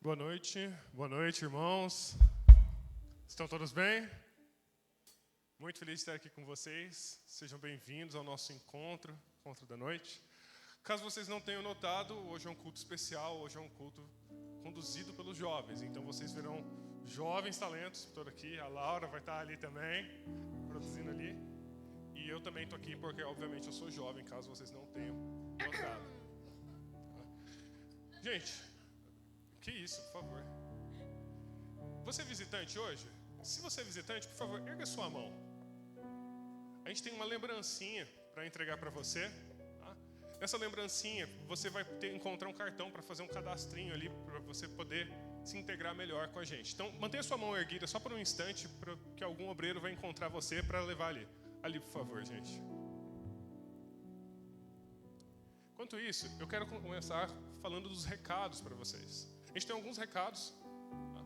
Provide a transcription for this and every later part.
Boa noite, irmãos. Estão todos bem? Muito feliz de estar aqui com vocês. Sejam bem-vindos ao nosso encontro da noite. Caso vocês não tenham notado, hoje é um culto especial, hoje é um culto conduzido pelos jovens. Então vocês verão jovens talentos por aqui. A Laura vai estar ali também, produzindo ali. E eu também estou aqui porque, obviamente, eu sou jovem, caso vocês não tenham notado. Gente, que isso, por favor. Você é visitante hoje? Se você é visitante, por favor, erga sua mão. A gente tem uma lembrancinha para entregar para você. Tá? Nessa lembrancinha, você vai encontrar um cartão para fazer um cadastrinho ali, para você poder se integrar melhor com a gente. Então, mantenha sua mão erguida só por um instante, para que algum obreiro vai encontrar você para levar ali. Ali, por favor, gente. Enquanto isso, eu quero começar falando dos recados para vocês. A gente tem alguns recados. Tá?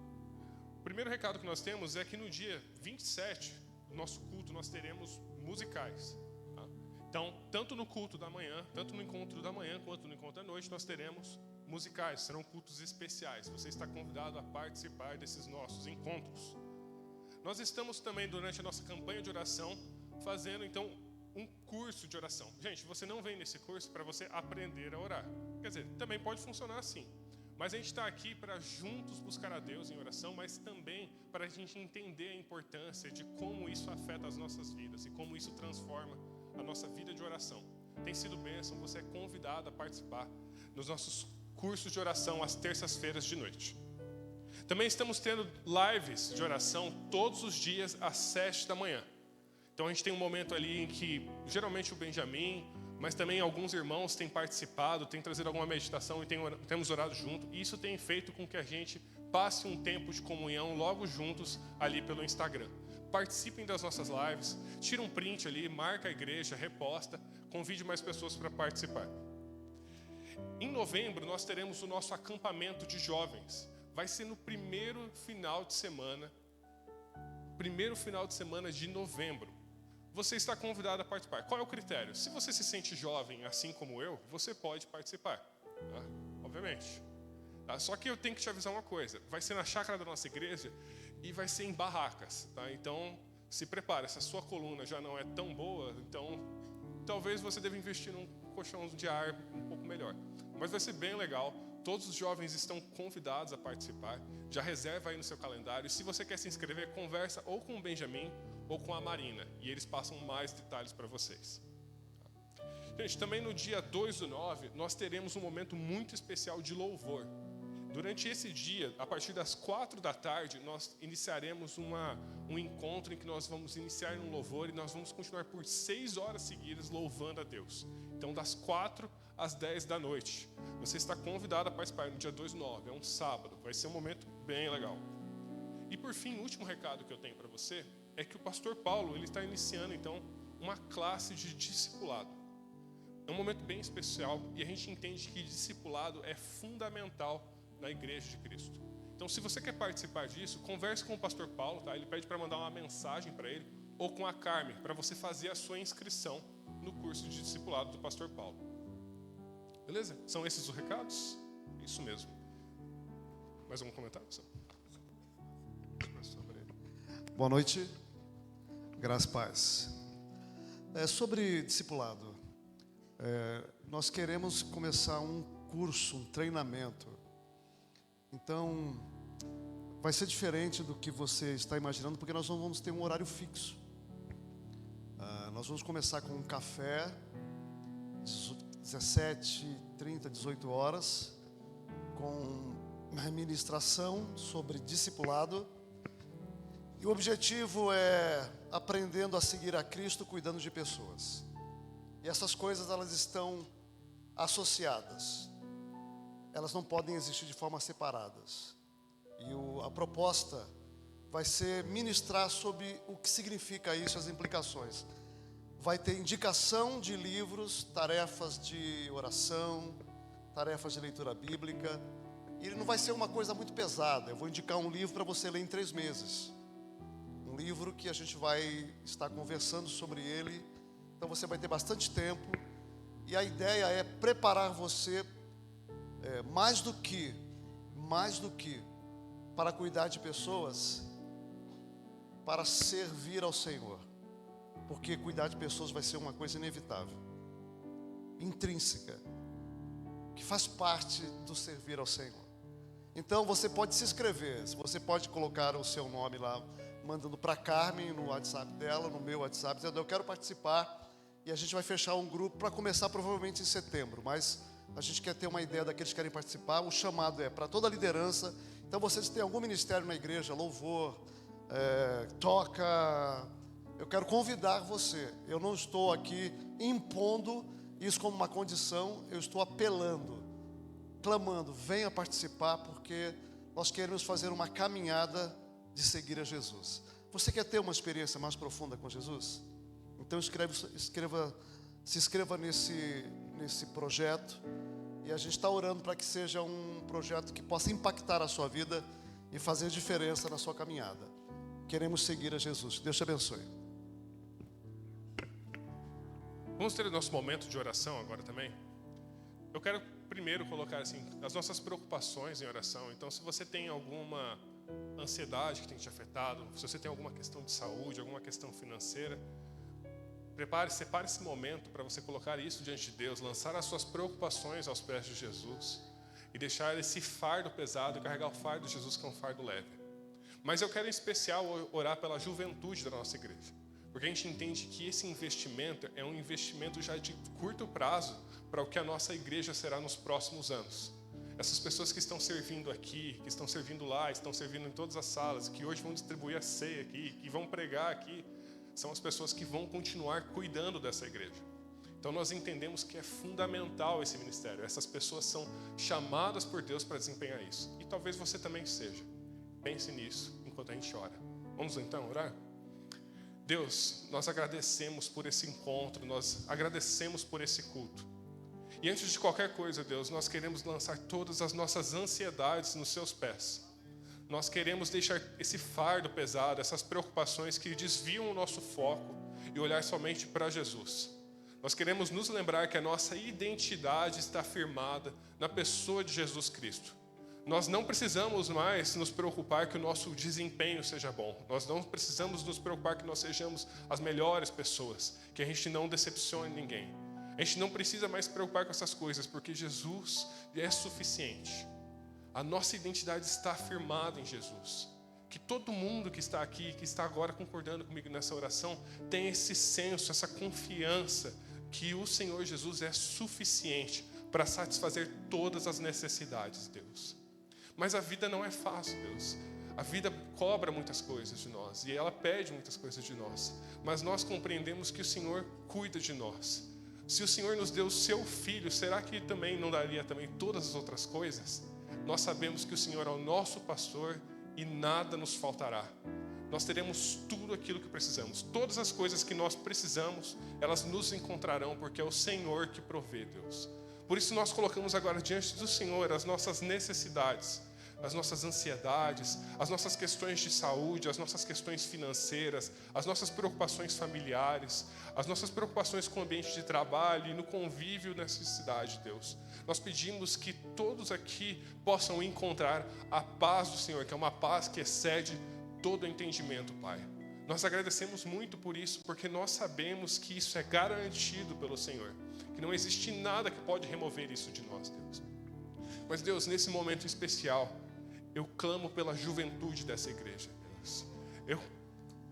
O primeiro recado que nós temos é que no dia 27, no nosso culto, nós teremos musicais. Tá? Então, tanto no culto da manhã, tanto no encontro da manhã, quanto no encontro da noite, nós teremos musicais. Serão cultos especiais. Você está convidado a participar desses nossos encontros. Nós estamos também, durante a nossa campanha de oração, fazendo, então, um curso de oração. Gente, você não vem nesse curso para você aprender a orar. Quer dizer, também pode funcionar assim. Mas a gente está aqui para juntos buscar a Deus em oração, mas também para a gente entender a importância de como isso afeta as nossas vidas e como isso transforma a nossa vida de oração. Tem sido bênção, você é convidado a participar nos nossos cursos de oração às terças-feiras de noite. Também estamos tendo lives de oração todos os dias às 7 da manhã. Então a gente tem um momento ali em que geralmente o Benjamin, mas também alguns irmãos têm participado, têm trazido alguma meditação e temos orado junto. E isso tem feito com que a gente passe um tempo de comunhão logo juntos ali pelo Instagram. Participem das nossas lives, tira um print ali, marca a igreja, reposta, convide mais pessoas para participar. Em novembro nós teremos o nosso acampamento de jovens. Vai ser no primeiro final de semana de novembro. Você está convidado a participar. Qual é o critério? Se você se sente jovem, assim como eu, você pode participar, tá? Obviamente. Tá? Só que eu tenho que te avisar uma coisa. Vai ser na chácara da nossa igreja e vai ser em barracas. Tá? Então, se prepare. Se a sua coluna já não é tão boa, então talvez você deva investir num colchão de ar um pouco melhor. Mas vai ser bem legal. Todos os jovens estão convidados a participar. Já reserva aí no seu calendário. E se você quer se inscrever, conversa ou com o Benjamin ou com a Marina, e eles passam mais detalhes para vocês. Gente, também no dia 2/9, nós teremos um momento muito especial de louvor. Durante esse dia, a partir das 4 da tarde, nós iniciaremos um encontro em que nós vamos iniciar um louvor e nós vamos continuar por 6 horas seguidas louvando a Deus. Então, das 4 às 10 da noite. Você está convidado a participar no dia 2/9, é um sábado, vai ser um momento bem legal. E por fim, o último recado que eu tenho para você é que o pastor Paulo, ele está iniciando, então, uma classe de discipulado. É um momento bem especial e a gente entende que discipulado é fundamental na igreja de Cristo. Então, se você quer participar disso, converse com o pastor Paulo, tá? Ele pede para mandar uma mensagem para ele, ou com a Carmen, para você fazer a sua inscrição no curso de discipulado do pastor Paulo. Beleza? São esses os recados? Isso mesmo. Mais algum comentário, pessoal? Boa noite. Graças e paz. Sobre discipulado, nós queremos começar um curso, um treinamento. Então, vai ser diferente do que você está imaginando, porque nós não vamos ter um horário fixo. Nós vamos começar com um café, 17h30, 18 horas, com uma ministração sobre discipulado. E o objetivo é aprendendo a seguir a Cristo, cuidando de pessoas. E essas coisas, elas estão associadas. Elas não podem existir de forma separadas. E a proposta vai ser ministrar sobre o que significa isso, as implicações. Vai ter indicação de livros, tarefas de oração, tarefas de leitura bíblica. E não vai ser uma coisa muito pesada. Eu vou indicar um livro para você ler em 3 meses. Um livro que a gente vai estar conversando sobre ele. Então você vai ter bastante tempo. E a ideia é preparar você, mais do que mais do que para cuidar de pessoas, para servir ao Senhor. Porque cuidar de pessoas vai ser uma coisa inevitável, intrínseca, que faz parte do servir ao Senhor. Então você pode se inscrever, você pode colocar o seu nome lá, mandando para Carmen no WhatsApp dela, no meu WhatsApp, dizendo: eu quero participar. E a gente vai fechar um grupo para começar provavelmente em setembro, mas a gente quer ter uma ideia daqueles que querem participar. O chamado é para toda a liderança. Então vocês têm algum ministério na igreja, louvor, toca, eu quero convidar você. Eu não estou aqui impondo isso como uma condição, eu estou apelando, clamando: venha participar, porque nós queremos fazer uma caminhada de seguir a Jesus. Você quer ter uma experiência mais profunda com Jesus? Então se inscreva nesse projeto. E a gente está orando para que seja um projeto que possa impactar a sua vida e fazer diferença na sua caminhada. Queremos seguir a Jesus. Deus te abençoe. Vamos ter o nosso momento de oração agora também. Eu quero primeiro colocar assim as nossas preocupações em oração. Então, se você tem alguma ansiedade que tem te afetado, se você tem alguma questão de saúde, alguma questão financeira, separe esse momento para você colocar isso diante de Deus, lançar as suas preocupações aos pés de Jesus e deixar esse fardo pesado e carregar o fardo de Jesus, que é um fardo leve. Mas eu quero em especial orar pela juventude da nossa igreja, porque a gente entende que esse investimento é um investimento já de curto prazo para o que a nossa igreja será nos próximos anos. Essas pessoas que estão servindo aqui, que estão servindo lá, estão servindo em todas as salas, que hoje vão distribuir a ceia aqui, que vão pregar aqui, são as pessoas que vão continuar cuidando dessa igreja. Então nós entendemos que é fundamental esse ministério. Essas pessoas são chamadas por Deus para desempenhar isso. E talvez você também seja. Pense nisso enquanto a gente ora. Vamos então orar? Deus, nós agradecemos por esse encontro, nós agradecemos por esse culto. E antes de qualquer coisa, Deus, nós queremos lançar todas as nossas ansiedades nos seus pés. Nós queremos deixar esse fardo pesado, essas preocupações que desviam o nosso foco e olhar somente para Jesus. Nós queremos nos lembrar que a nossa identidade está firmada na pessoa de Jesus Cristo. Nós não precisamos mais nos preocupar que o nosso desempenho seja bom. Nós não precisamos nos preocupar que nós sejamos as melhores pessoas, que a gente não decepcione ninguém. A gente não precisa mais se preocupar com essas coisas, porque Jesus é suficiente. A nossa identidade está firmada em Jesus. Que todo mundo que está aqui, que está agora concordando comigo nessa oração, tenha esse senso, essa confiança que o Senhor Jesus é suficiente para satisfazer todas as necessidades, Deus. Mas a vida não é fácil, Deus. A vida cobra muitas coisas de nós e ela pede muitas coisas de nós. Mas nós compreendemos que o Senhor cuida de nós. Se o Senhor nos deu o seu Filho, será que também não daria também todas as outras coisas? Nós sabemos que o Senhor é o nosso pastor e nada nos faltará. Nós teremos tudo aquilo que precisamos. Todas as coisas que nós precisamos, elas nos encontrarão, porque é o Senhor que provê, Deus. Por isso nós colocamos agora diante do Senhor as nossas necessidades, as nossas ansiedades, as nossas questões de saúde, as nossas questões financeiras, as nossas preocupações familiares, as nossas preocupações com o ambiente de trabalho e no convívio nessa cidade, Deus. Nós pedimos que todos aqui possam encontrar a paz do Senhor, que é uma paz que excede todo o entendimento, Pai. Nós agradecemos muito por isso, porque nós sabemos que isso é garantido pelo Senhor, que não existe nada que pode remover isso de nós, Deus. Mas, Deus, nesse momento especial, eu clamo pela juventude dessa igreja, Deus. Eu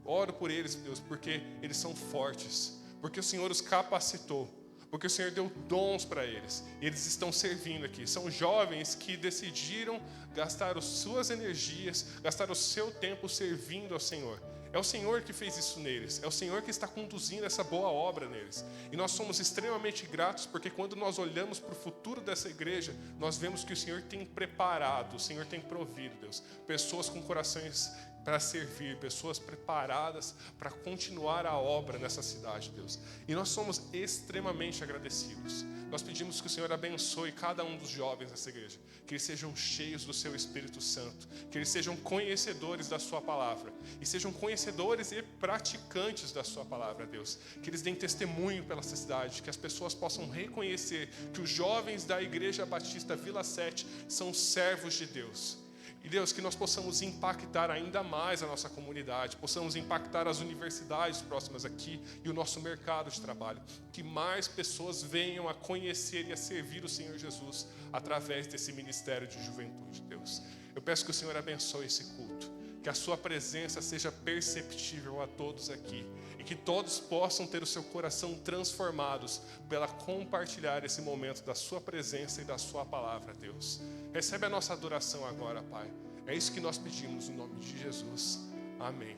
oro por eles, Deus, porque eles são fortes, porque o Senhor os capacitou, porque o Senhor deu dons para eles, e eles estão servindo aqui. São jovens que decidiram gastar as suas energias, gastar o seu tempo servindo ao Senhor. É o Senhor que fez isso neles, é o Senhor que está conduzindo essa boa obra neles. E nós somos extremamente gratos, porque quando nós olhamos para o futuro dessa igreja, nós vemos que o Senhor tem preparado, o Senhor tem provido, Deus, pessoas com corações para servir, pessoas preparadas para continuar a obra nessa cidade, Deus. E nós somos extremamente agradecidos. Nós pedimos que o Senhor abençoe cada um dos jovens dessa igreja, que eles sejam cheios do seu Espírito Santo, que eles sejam conhecedores da sua palavra, e sejam conhecedores e praticantes da sua palavra, Deus. Que eles deem testemunho pela cidade, que as pessoas possam reconhecer que os jovens da Igreja Batista Vila 7 são servos de Deus. E Deus, que nós possamos impactar ainda mais a nossa comunidade, possamos impactar as universidades próximas aqui e o nosso mercado de trabalho. Que mais pessoas venham a conhecer e a servir o Senhor Jesus através desse ministério de juventude, Deus. Eu peço que o Senhor abençoe esse culto, que a sua presença seja perceptível a todos aqui e que todos possam ter o seu coração transformados pela compartilhar esse momento da sua presença e da sua palavra, Deus. Recebe a nossa adoração agora, Pai. É isso que nós pedimos no nome de Jesus. Amém.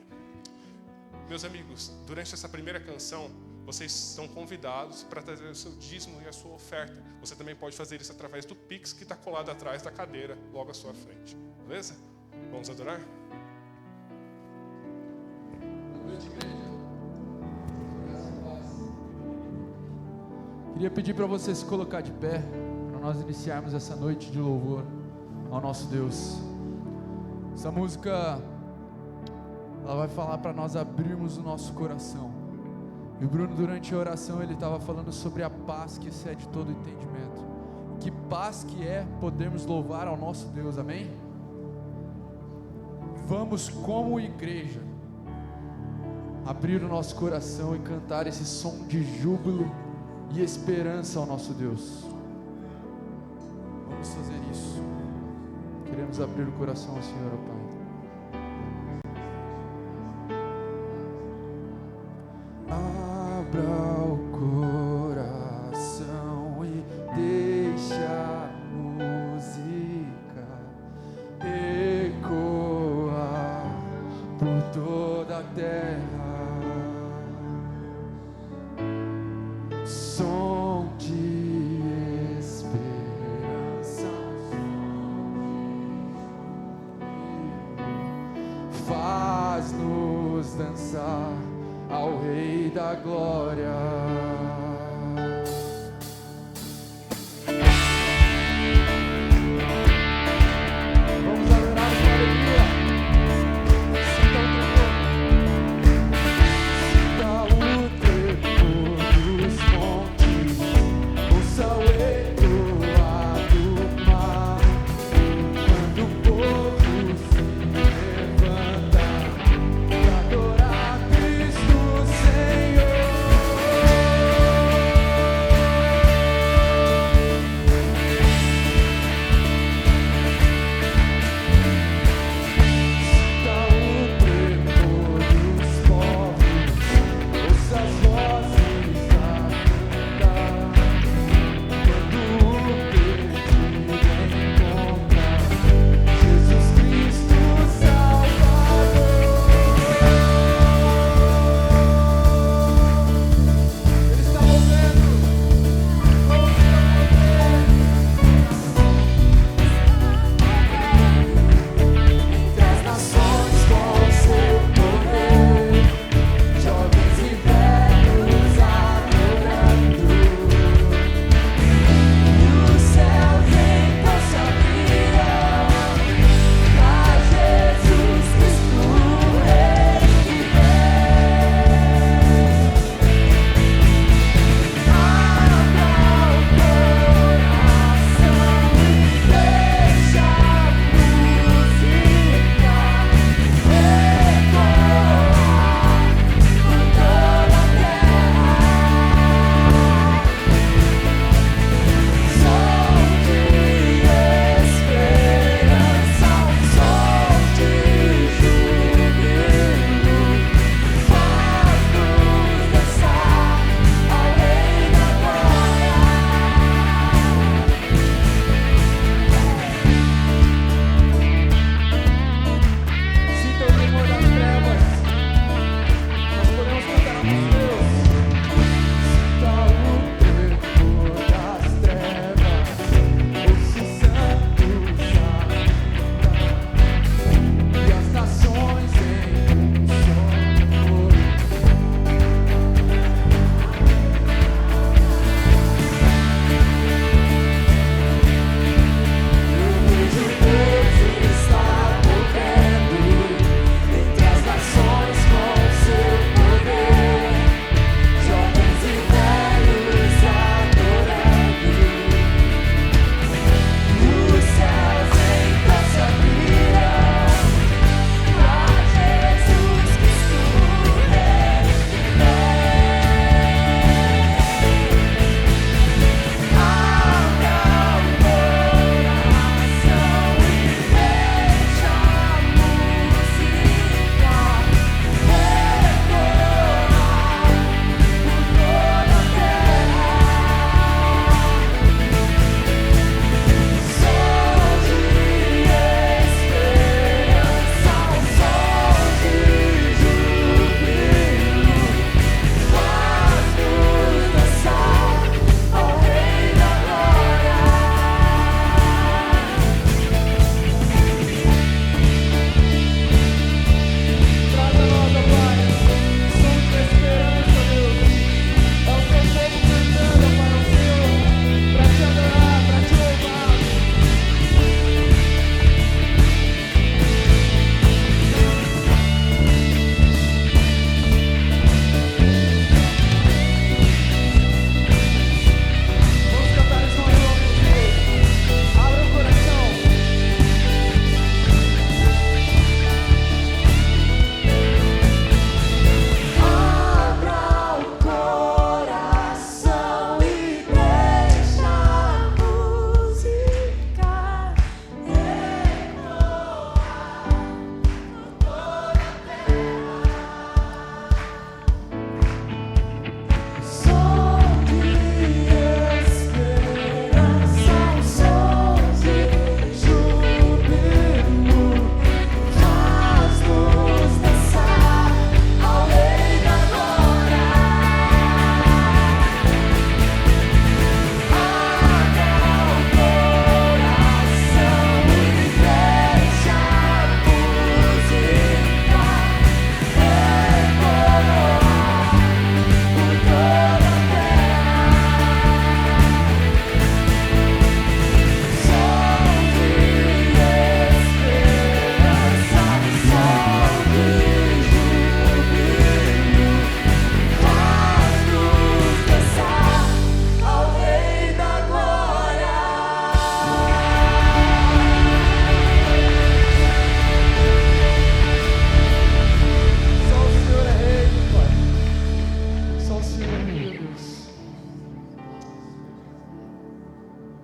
Meus amigos, durante essa primeira canção, vocês estão convidados para trazer o seu dízimo e a sua oferta. Você também pode fazer isso através do Pix que está colado atrás da cadeira, logo à sua frente. Beleza? Vamos adorar? Boa noite, igreja. Graça e paz. Queria pedir para você se colocar de pé, para nós iniciarmos essa noite de louvor ao nosso Deus. Essa música, ela vai falar para nós abrirmos o nosso coração. E o Bruno, durante a oração, ele estava falando sobre a paz que excede todo entendimento. Que paz que é podermos louvar ao nosso Deus, amém? Vamos, como igreja, abrir o nosso coração e cantar esse som de júbilo e esperança ao nosso Deus. Vamos fazer isso. Queremos abrir o coração ao Senhor, ó Pai. Abra o coração e deixa a música ecoar por toda a terra. Som de esperança, faz-nos dançar ao Rei da Glória. Vamos adorar com alegria. Sinta o tremor dos montes, ouça o ecoar do mar, quando o povo se levanta pra adorar Cristo Senhor.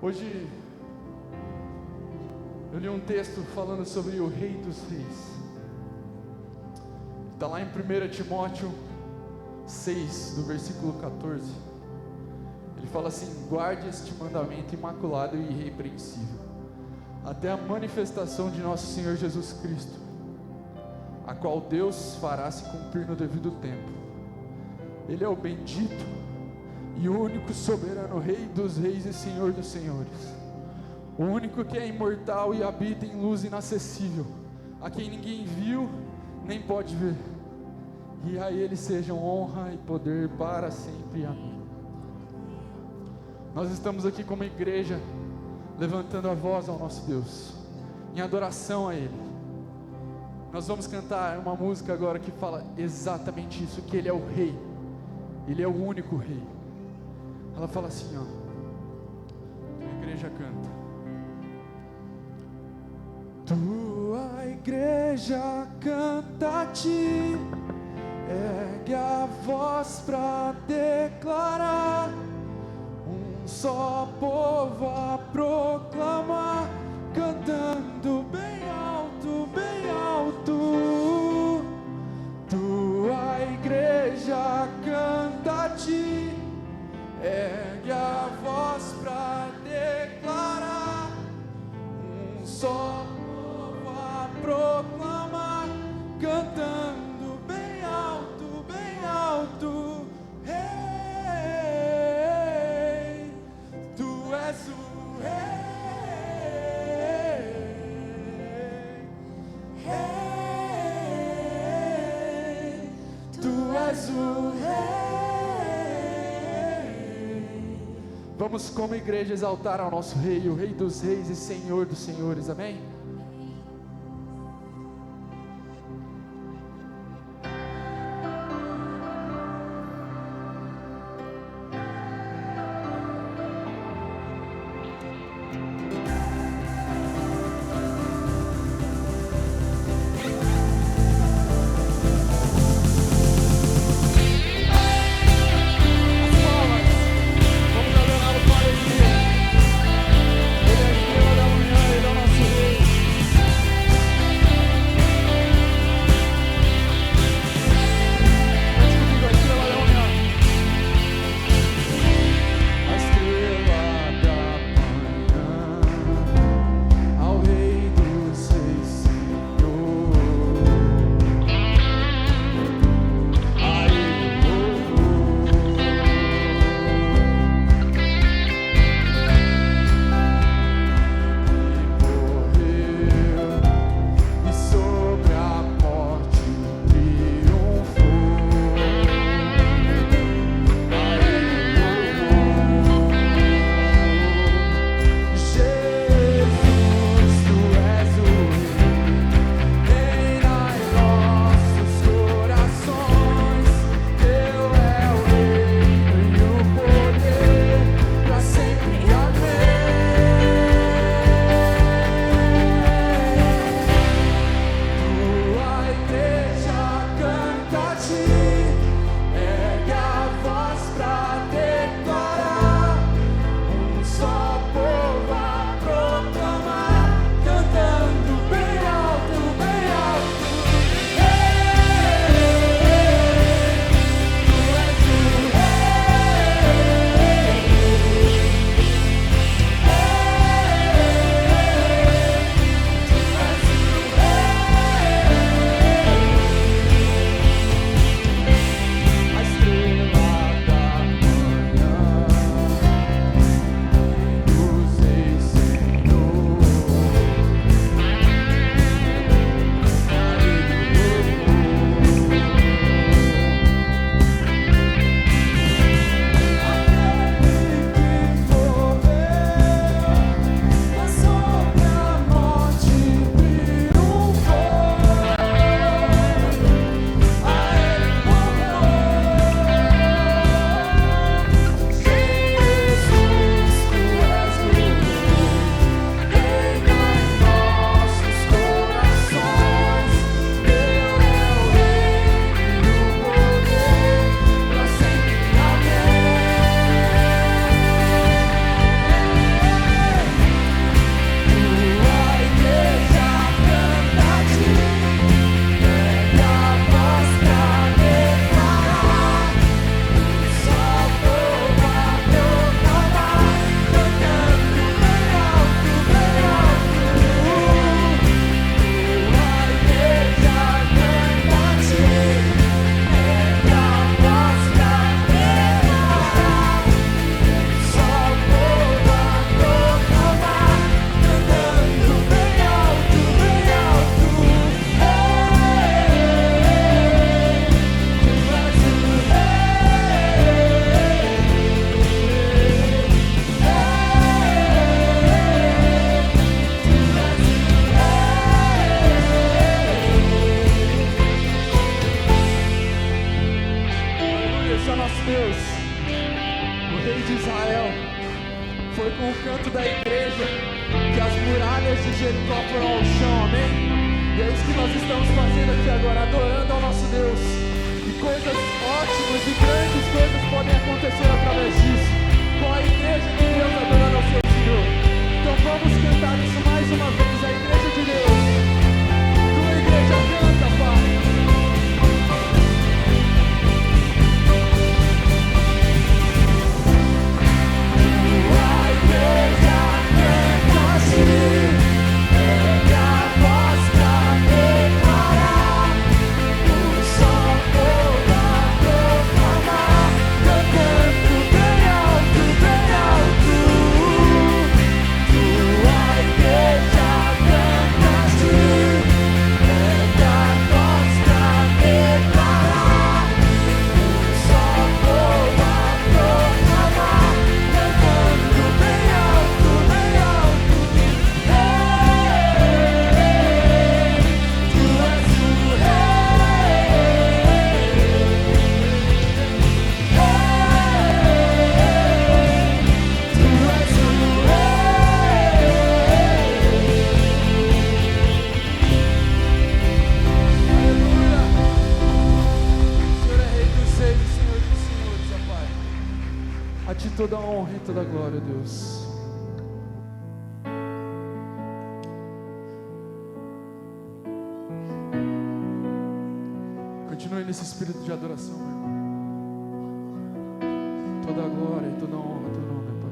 Hoje eu li um texto falando sobre o Rei dos Reis. Está lá em 1 Timóteo 6, do versículo 14. Ele fala assim: guarde este mandamento imaculado e irrepreensível, até a manifestação de nosso Senhor Jesus Cristo, a qual Deus fará se cumprir no devido tempo. Ele é o bendito e o único soberano Rei dos reis e Senhor dos senhores, o único que é imortal e habita em luz inacessível, a quem ninguém viu nem pode ver, e a Ele sejam honra e poder para sempre. Amém. Nós estamos aqui como igreja, levantando a voz ao nosso Deus, em adoração a Ele. Nós vamos cantar uma música agora que fala exatamente isso, que Ele é o Rei, Ele é o único Rei. Ela fala assim, ó, a igreja canta: tua igreja canta a ti, ergue a voz pra declarar, um só povo a proclamar, cantando bem alto, bem alto. Tua igreja canta a ti, ergue a voz pra declarar, um só povo a proclamar, cantando bem alto, bem alto. Rei, tu és o Rei, Rei, tu és o Rei. Vamos como igreja exaltar ao nosso Rei, o Rei dos reis e Senhor dos senhores, amém? Vamos adorar o Pai aqui. Ele é a estrela da manhã, Ele é o nosso Rei. Rei de Israel. Foi com o canto da igreja que as muralhas de Jericó foram ao chão, amém? E é isso que nós estamos fazendo aqui agora, adorando ao nosso Deus. E coisas ótimas e grandes coisas podem acontecer através disso. Com a igreja de Deus adorando ao seu Senhor. Então vamos cantar isso mais uma vez, a igreja de Deus. Tua igreja canta, Pai. Toda a honra e toda a glória, Deus. Continue nesse espírito de adoração, meu irmão. Toda a glória e toda a honra, teu nome, Pai.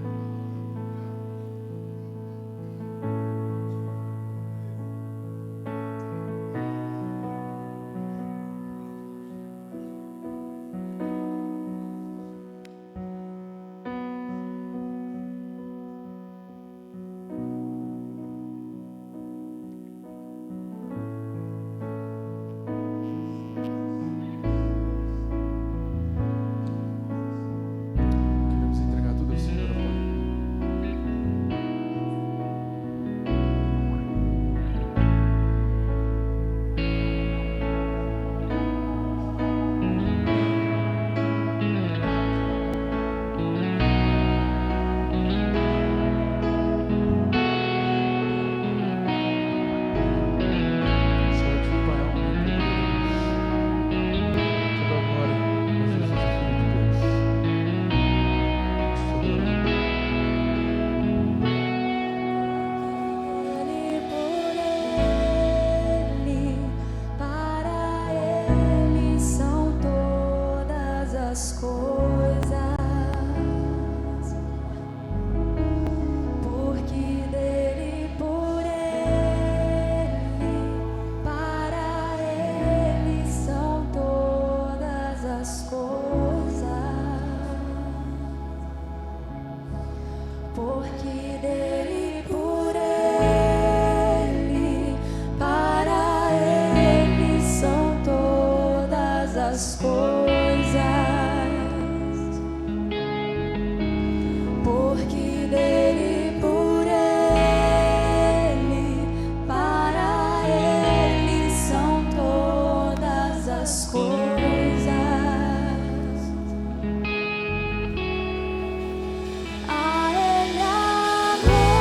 A Ele amor.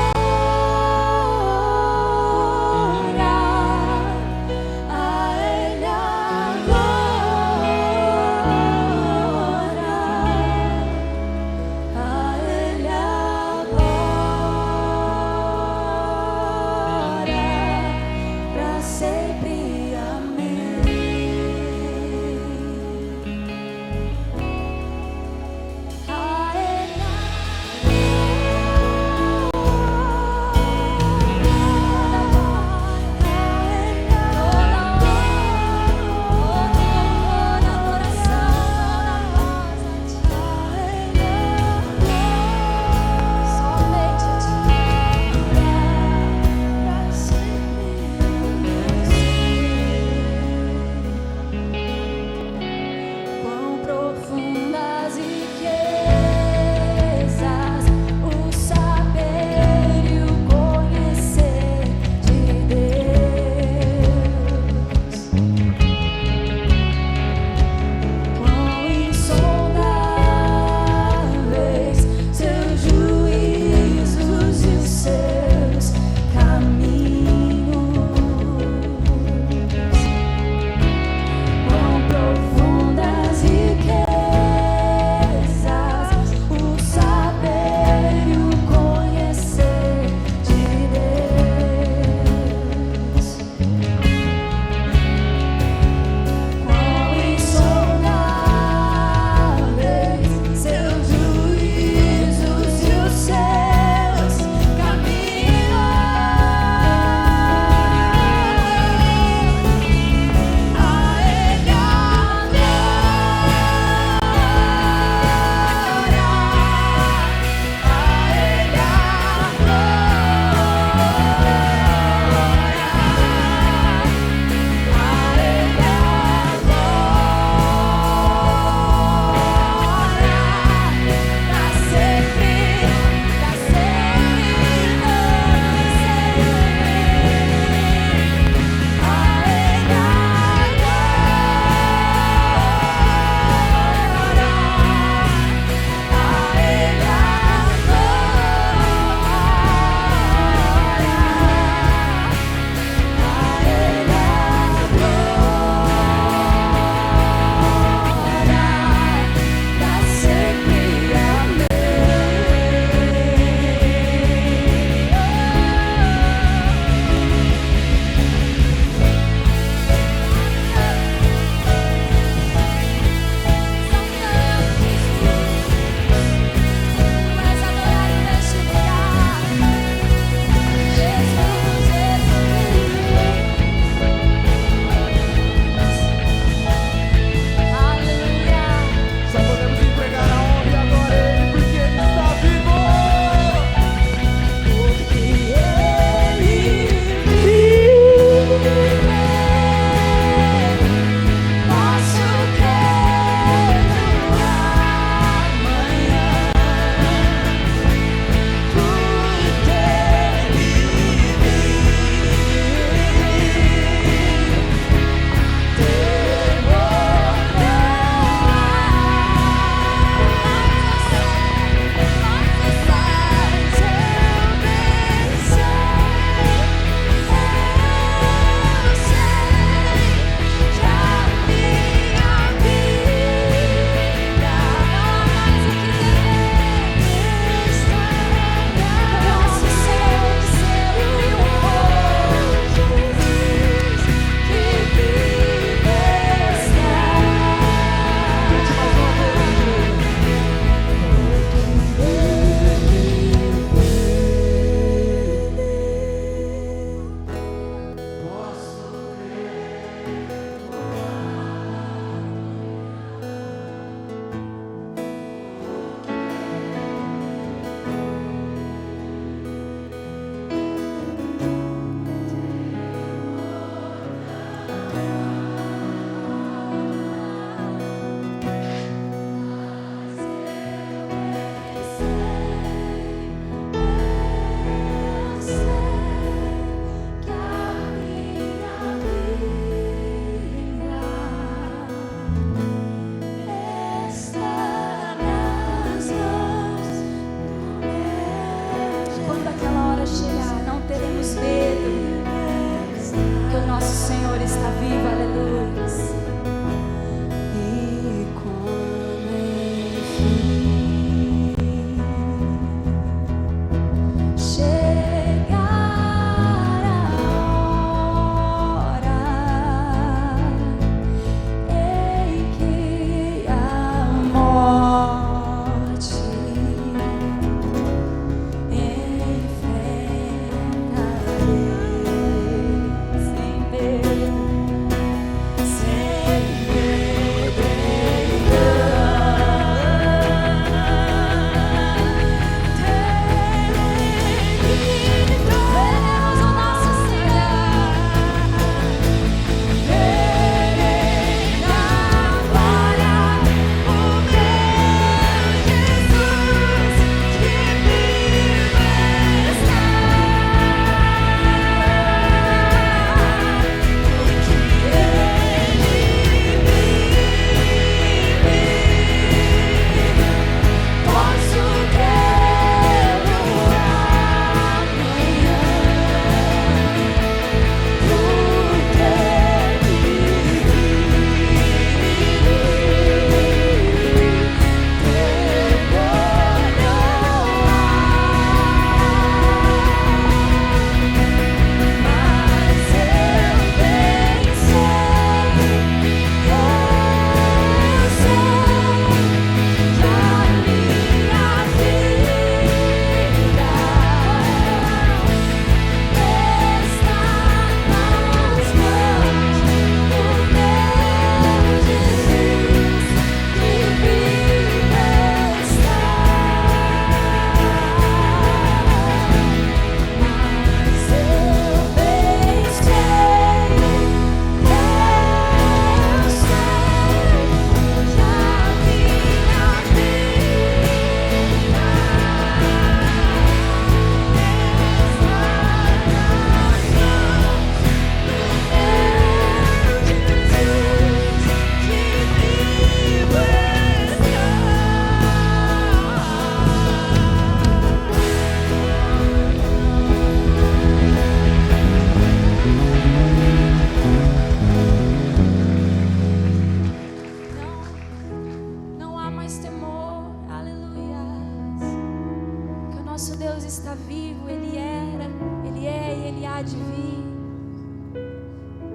está vivo, aleluia.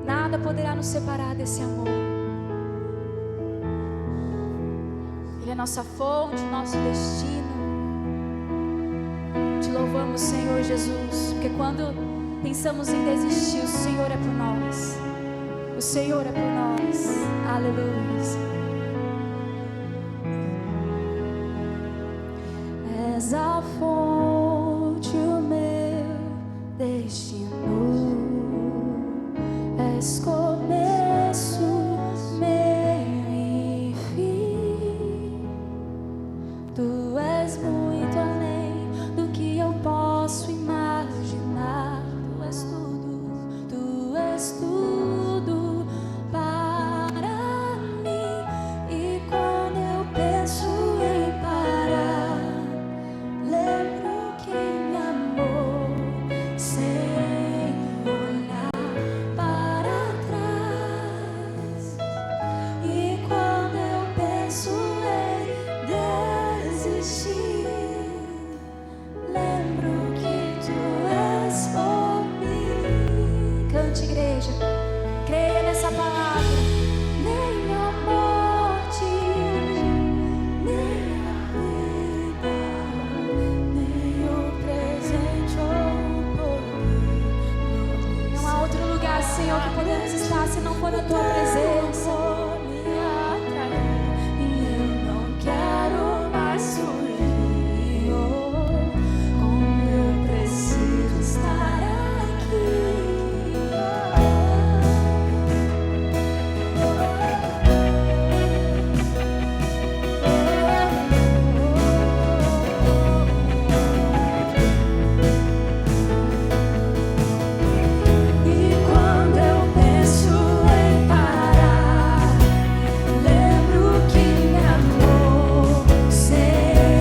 Nada poderá nos separar desse amor. Ele é nossa fonte, nosso destino. Te louvamos, Senhor Jesus, porque quando pensamos em desistir, o Senhor é por nós. O Senhor é por nós. Aleluia. És a fonte, o meu destino. És começo, meio e fim. Tu és muito além do que eu posso imaginar. Tu és tudo para mim. E quando eu penso em parar, lembro que me amou sem olhar para trás. E quando eu penso em desistir, lembro que tu és por mim. Cante, igreja, creia nessa palavra. Nem a morte, nem a vida, nem o presente ou o porvir. Não há outro lugar, Senhor, que podemos estar se não for na tua presença. Me atrair, e eu não quero mais fugir. Como eu preciso estar aqui. E quando eu penso em parar, lembro que me amou sem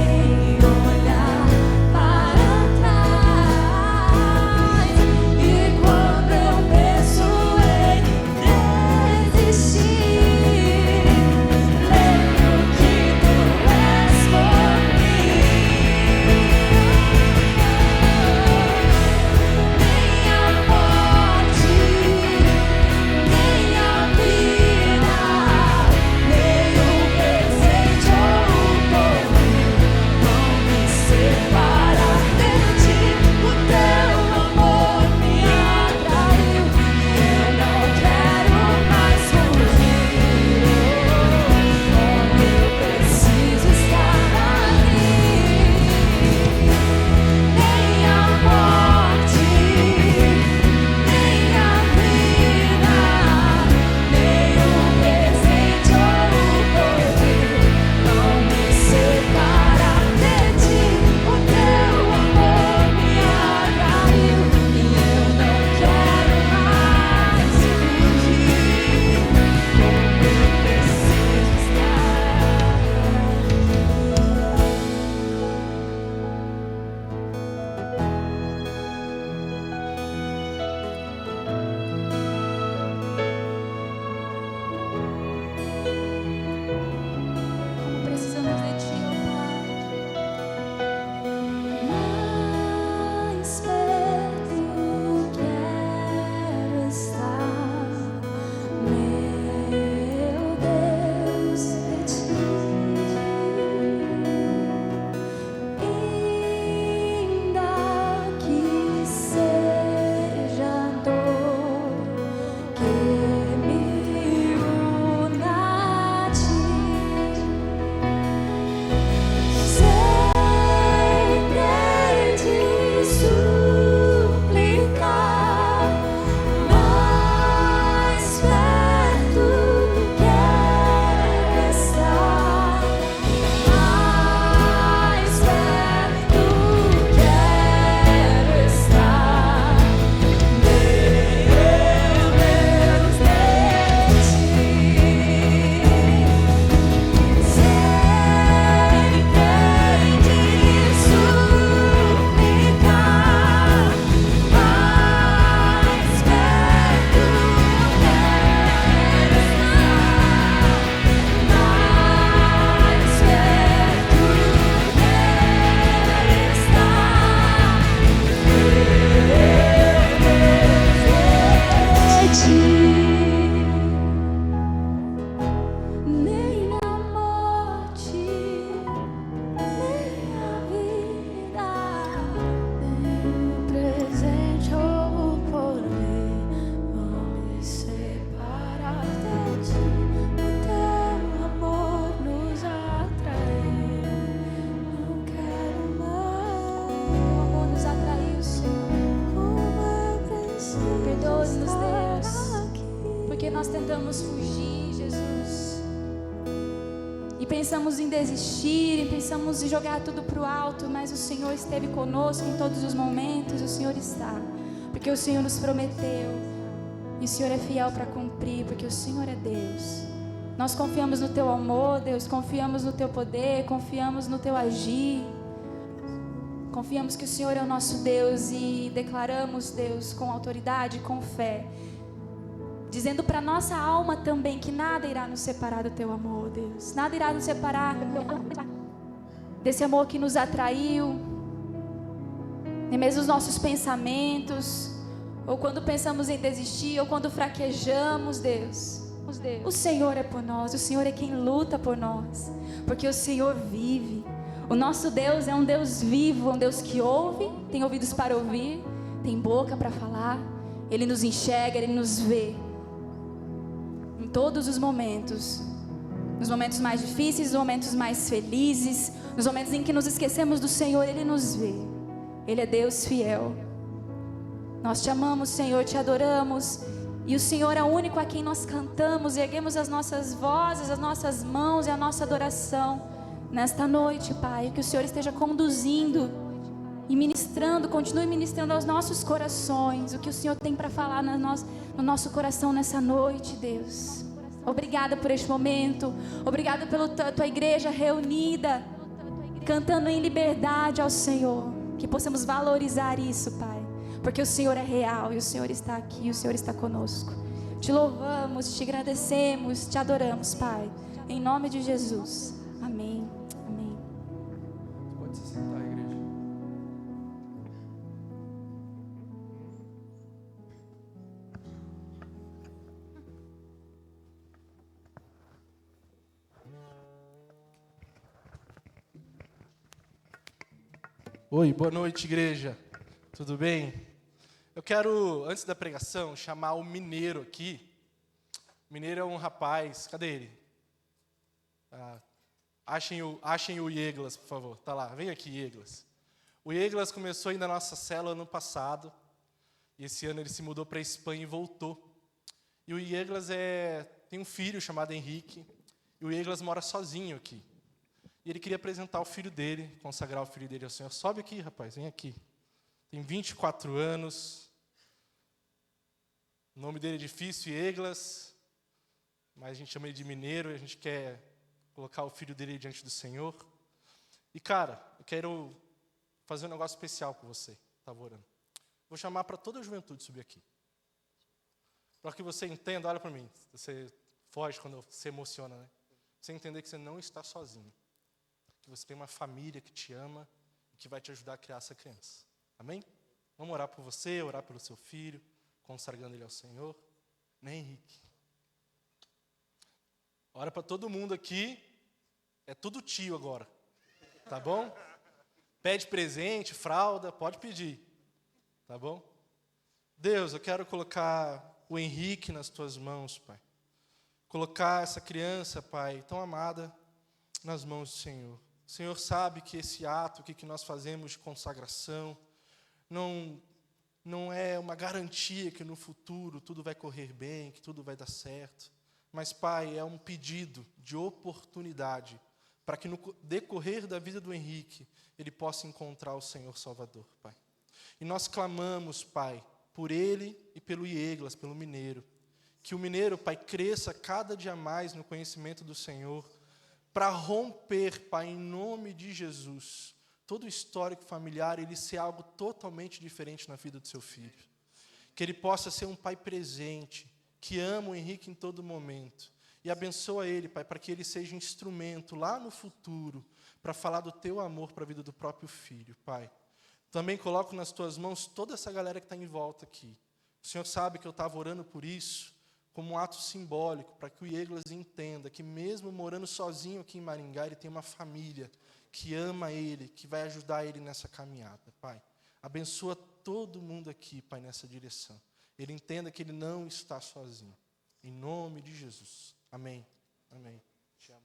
porque nós tentamos fugir, Jesus. E pensamos em desistir, e pensamos em jogar tudo para o alto, mas o Senhor esteve conosco em todos os momentos, o Senhor está, porque o Senhor nos prometeu, e o Senhor é fiel para cumprir, porque o Senhor é Deus. Nós confiamos no Teu amor, Deus, confiamos no Teu poder, confiamos no Teu agir, confiamos que o Senhor é o nosso Deus e declaramos, Deus, com autoridade, com fé, dizendo para nossa alma também que nada irá nos separar do Teu amor, Deus. Nada irá nos separar desse amor que nos atraiu, nem mesmo os nossos pensamentos, ou quando pensamos em desistir, ou quando fraquejamos, Deus. O Senhor é por nós, o Senhor é quem luta por nós, porque o Senhor vive. O nosso Deus é um Deus vivo, um Deus que ouve, tem ouvidos para ouvir, tem boca para falar. Ele nos enxerga, Ele nos vê em todos os momentos, nos momentos mais difíceis, nos momentos mais felizes, nos momentos em que nos esquecemos do Senhor, Ele nos vê. Ele é Deus fiel. Nós te amamos, Senhor, te adoramos, e o Senhor é o único a quem nós cantamos e erguemos as nossas vozes, as nossas mãos e a nossa adoração nesta noite, Pai. Que o Senhor esteja conduzindo e ministrando, continue ministrando aos nossos corações o que o Senhor tem para falar no nosso coração nessa noite, Deus. Obrigada por este momento, obrigada pela tua igreja reunida, cantando em liberdade ao Senhor. Que possamos valorizar isso, Pai, porque o Senhor é real e o Senhor está aqui, o Senhor está conosco. Te louvamos, te agradecemos, te adoramos, Pai, em nome de Jesus. Amém. Amém. Pode se sentar, igreja. Oi, boa noite, igreja. Tudo bem? Eu quero, antes da pregação, chamar o Mineiro aqui. O Mineiro é um rapaz, cadê ele? Achem o Ieglas, por favor. Tá lá, vem aqui, Ieglas. O Ieglas começou aí na nossa célula ano passado, e esse ano ele se mudou para a Espanha e voltou. E o Ieglas tem um filho chamado Henrique, e o Ieglas mora sozinho aqui. E ele queria apresentar o filho dele, consagrar o filho dele ao Senhor. Sobe aqui, rapaz, vem aqui. Tem 24 anos. O nome dele é difícil, Ieglas, mas a gente chama ele de Mineiro, e a gente quer colocar o filho dele diante do Senhor. E, cara, eu quero fazer um negócio especial com você. Estava orando. Vou chamar para toda a juventude subir aqui. Para que você entenda, olha para mim. Você foge quando se emociona, né? Você entender que você não está sozinho. Que você tem uma família que te ama e que vai te ajudar a criar essa criança. Amém? Vamos orar por você, orar pelo seu filho, consagrando ele ao Senhor. Né, Henrique? Ora para todo mundo aqui. É tudo tio agora. Tá bom? Pede presente, fralda, pode pedir. Tá bom? Deus, eu quero colocar o Henrique nas tuas mãos, Pai. Colocar essa criança, Pai, tão amada, nas mãos do Senhor. O Senhor sabe que esse ato que nós fazemos de consagração não é uma garantia que no futuro tudo vai correr bem, que tudo vai dar certo. Mas, Pai, é um pedido de oportunidade para que no decorrer da vida do Henrique ele possa encontrar o Senhor Salvador, Pai. E nós clamamos, Pai, por ele e pelo Ieglas, pelo Mineiro. Que o Mineiro, Pai, cresça cada dia mais no conhecimento do Senhor, para romper, Pai, em nome de Jesus, todo o histórico familiar, ele ser algo totalmente diferente na vida do seu filho. Que ele possa ser um pai presente, que ama o Henrique em todo momento. E abençoa ele, Pai, para que ele seja instrumento lá no futuro, para falar do teu amor para a vida do próprio filho, Pai. Também coloco nas tuas mãos toda essa galera que está em volta aqui. O Senhor sabe que eu estava orando por isso, como um ato simbólico, para que o Ieglas entenda que mesmo morando sozinho aqui em Maringá, ele tem uma família que ama ele, que vai ajudar ele nessa caminhada, Pai. Abençoa todo mundo aqui, Pai, nessa direção. Ele entenda que ele não está sozinho. Em nome de Jesus. Amém. Amém. Te amo.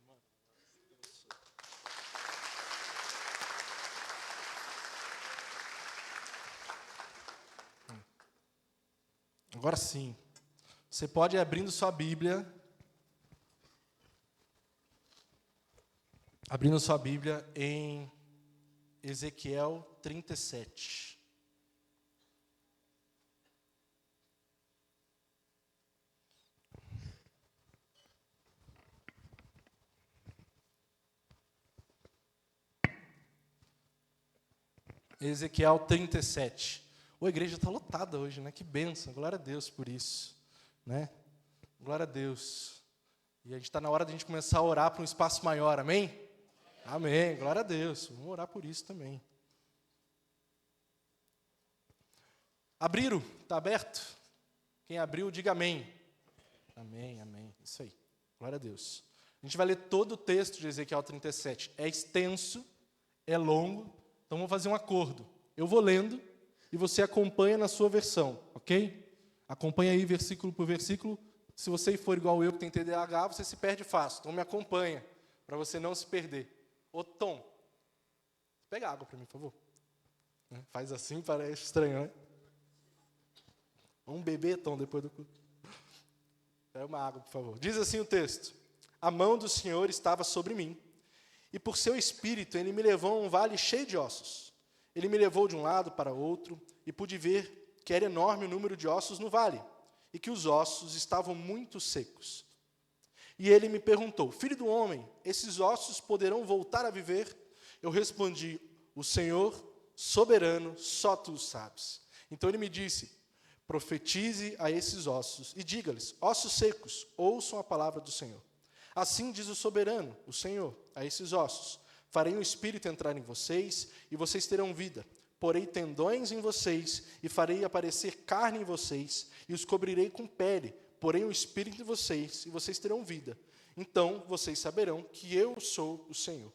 Agora sim. Você pode ir abrindo sua Bíblia. Abrindo sua Bíblia em Ezequiel 37. Ezequiel 37. A igreja está lotada hoje, né? Que bênção, glória a Deus por isso, né? Glória a Deus. E a gente está na hora de a gente começar a orar para um espaço maior, amém? Amém, glória a Deus. Vamos orar por isso também. Abriram? Está aberto? Quem abriu, diga amém. Amém, amém. Isso aí, glória a Deus. A gente vai ler todo o texto de Ezequiel 37. É extenso, é longo, então vamos fazer um acordo. Eu vou lendo e você acompanha na sua versão, ok? Acompanha aí versículo por versículo. Se você for igual eu, que tem TDAH, você se perde fácil. Então me acompanha, para você não se perder. Ô Tom, pega água para mim, por favor. Faz assim, parece estranho, né? Vamos beber, Tom, depois do culto. Pega uma água, por favor. Diz assim o texto: a mão do Senhor estava sobre mim, e por seu espírito ele me levou a um vale cheio de ossos. Ele me levou de um lado para outro, e pude ver que era enorme o número de ossos no vale, e que os ossos estavam muito secos. E ele me perguntou: filho do homem, esses ossos poderão voltar a viver? Eu respondi: o Senhor soberano, só tu sabes. Então ele me disse: profetize a esses ossos e diga-lhes: ossos secos, ouçam a palavra do Senhor. Assim diz o soberano, o Senhor, a esses ossos: farei um espírito entrar em vocês, e vocês terão vida. Porei tendões em vocês, e farei aparecer carne em vocês, e os cobrirei com pele. Porém um espírito em vocês, e vocês terão vida. Então vocês saberão que eu sou o Senhor.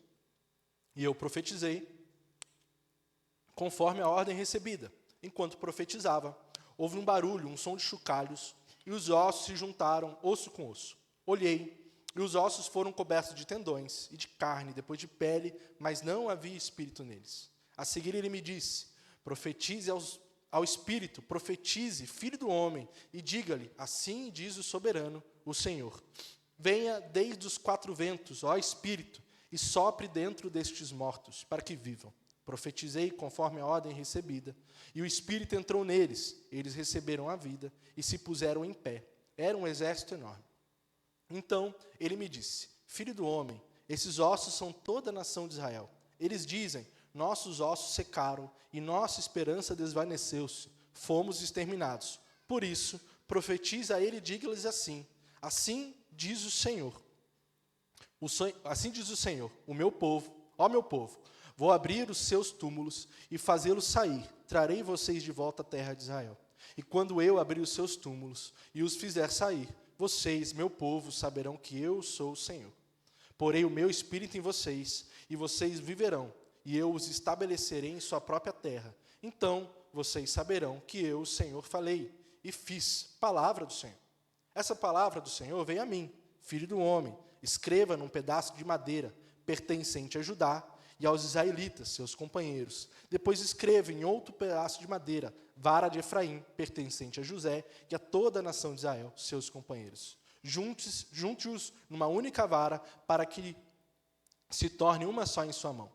E eu profetizei conforme a ordem recebida. Enquanto profetizava, houve um barulho, um som de chocalhos, e os ossos se juntaram, osso com osso. Olhei, e os ossos foram cobertos de tendões e de carne, depois de pele, mas não havia espírito neles. A seguir ele me disse: profetize ao Espírito, profetize, filho do homem, e diga-lhe: assim diz o soberano, o Senhor. Venha desde os quatro ventos, ó Espírito, e sopre dentro destes mortos, para que vivam. Profetizei conforme a ordem recebida, e o Espírito entrou neles, eles receberam a vida, e se puseram em pé. Era um exército enorme. Então ele me disse: filho do homem, esses ossos são toda a nação de Israel. Eles dizem: nossos ossos secaram, e nossa esperança desvaneceu-se, fomos exterminados. Por isso, profetiza a ele e diga-lhes assim: assim diz o Senhor. Assim diz o Senhor: o meu povo, ó meu povo, vou abrir os seus túmulos e fazê-los sair. Trarei vocês de volta à terra de Israel. E quando eu abrir os seus túmulos e os fizer sair, vocês, meu povo, saberão que eu sou o Senhor. Porei o meu espírito em vocês, e vocês viverão, e eu os estabelecerei em sua própria terra. Então vocês saberão que eu, o Senhor, falei e fiz. Palavra do Senhor. Essa palavra do Senhor veio a mim: filho do homem, escreva num pedaço de madeira pertencente a Judá e aos israelitas, seus companheiros. Depois escreva em outro pedaço de madeira, vara de Efraim, pertencente a José, e a toda a nação de Israel, seus companheiros. Junte-os numa única vara, para que se torne uma só em sua mão.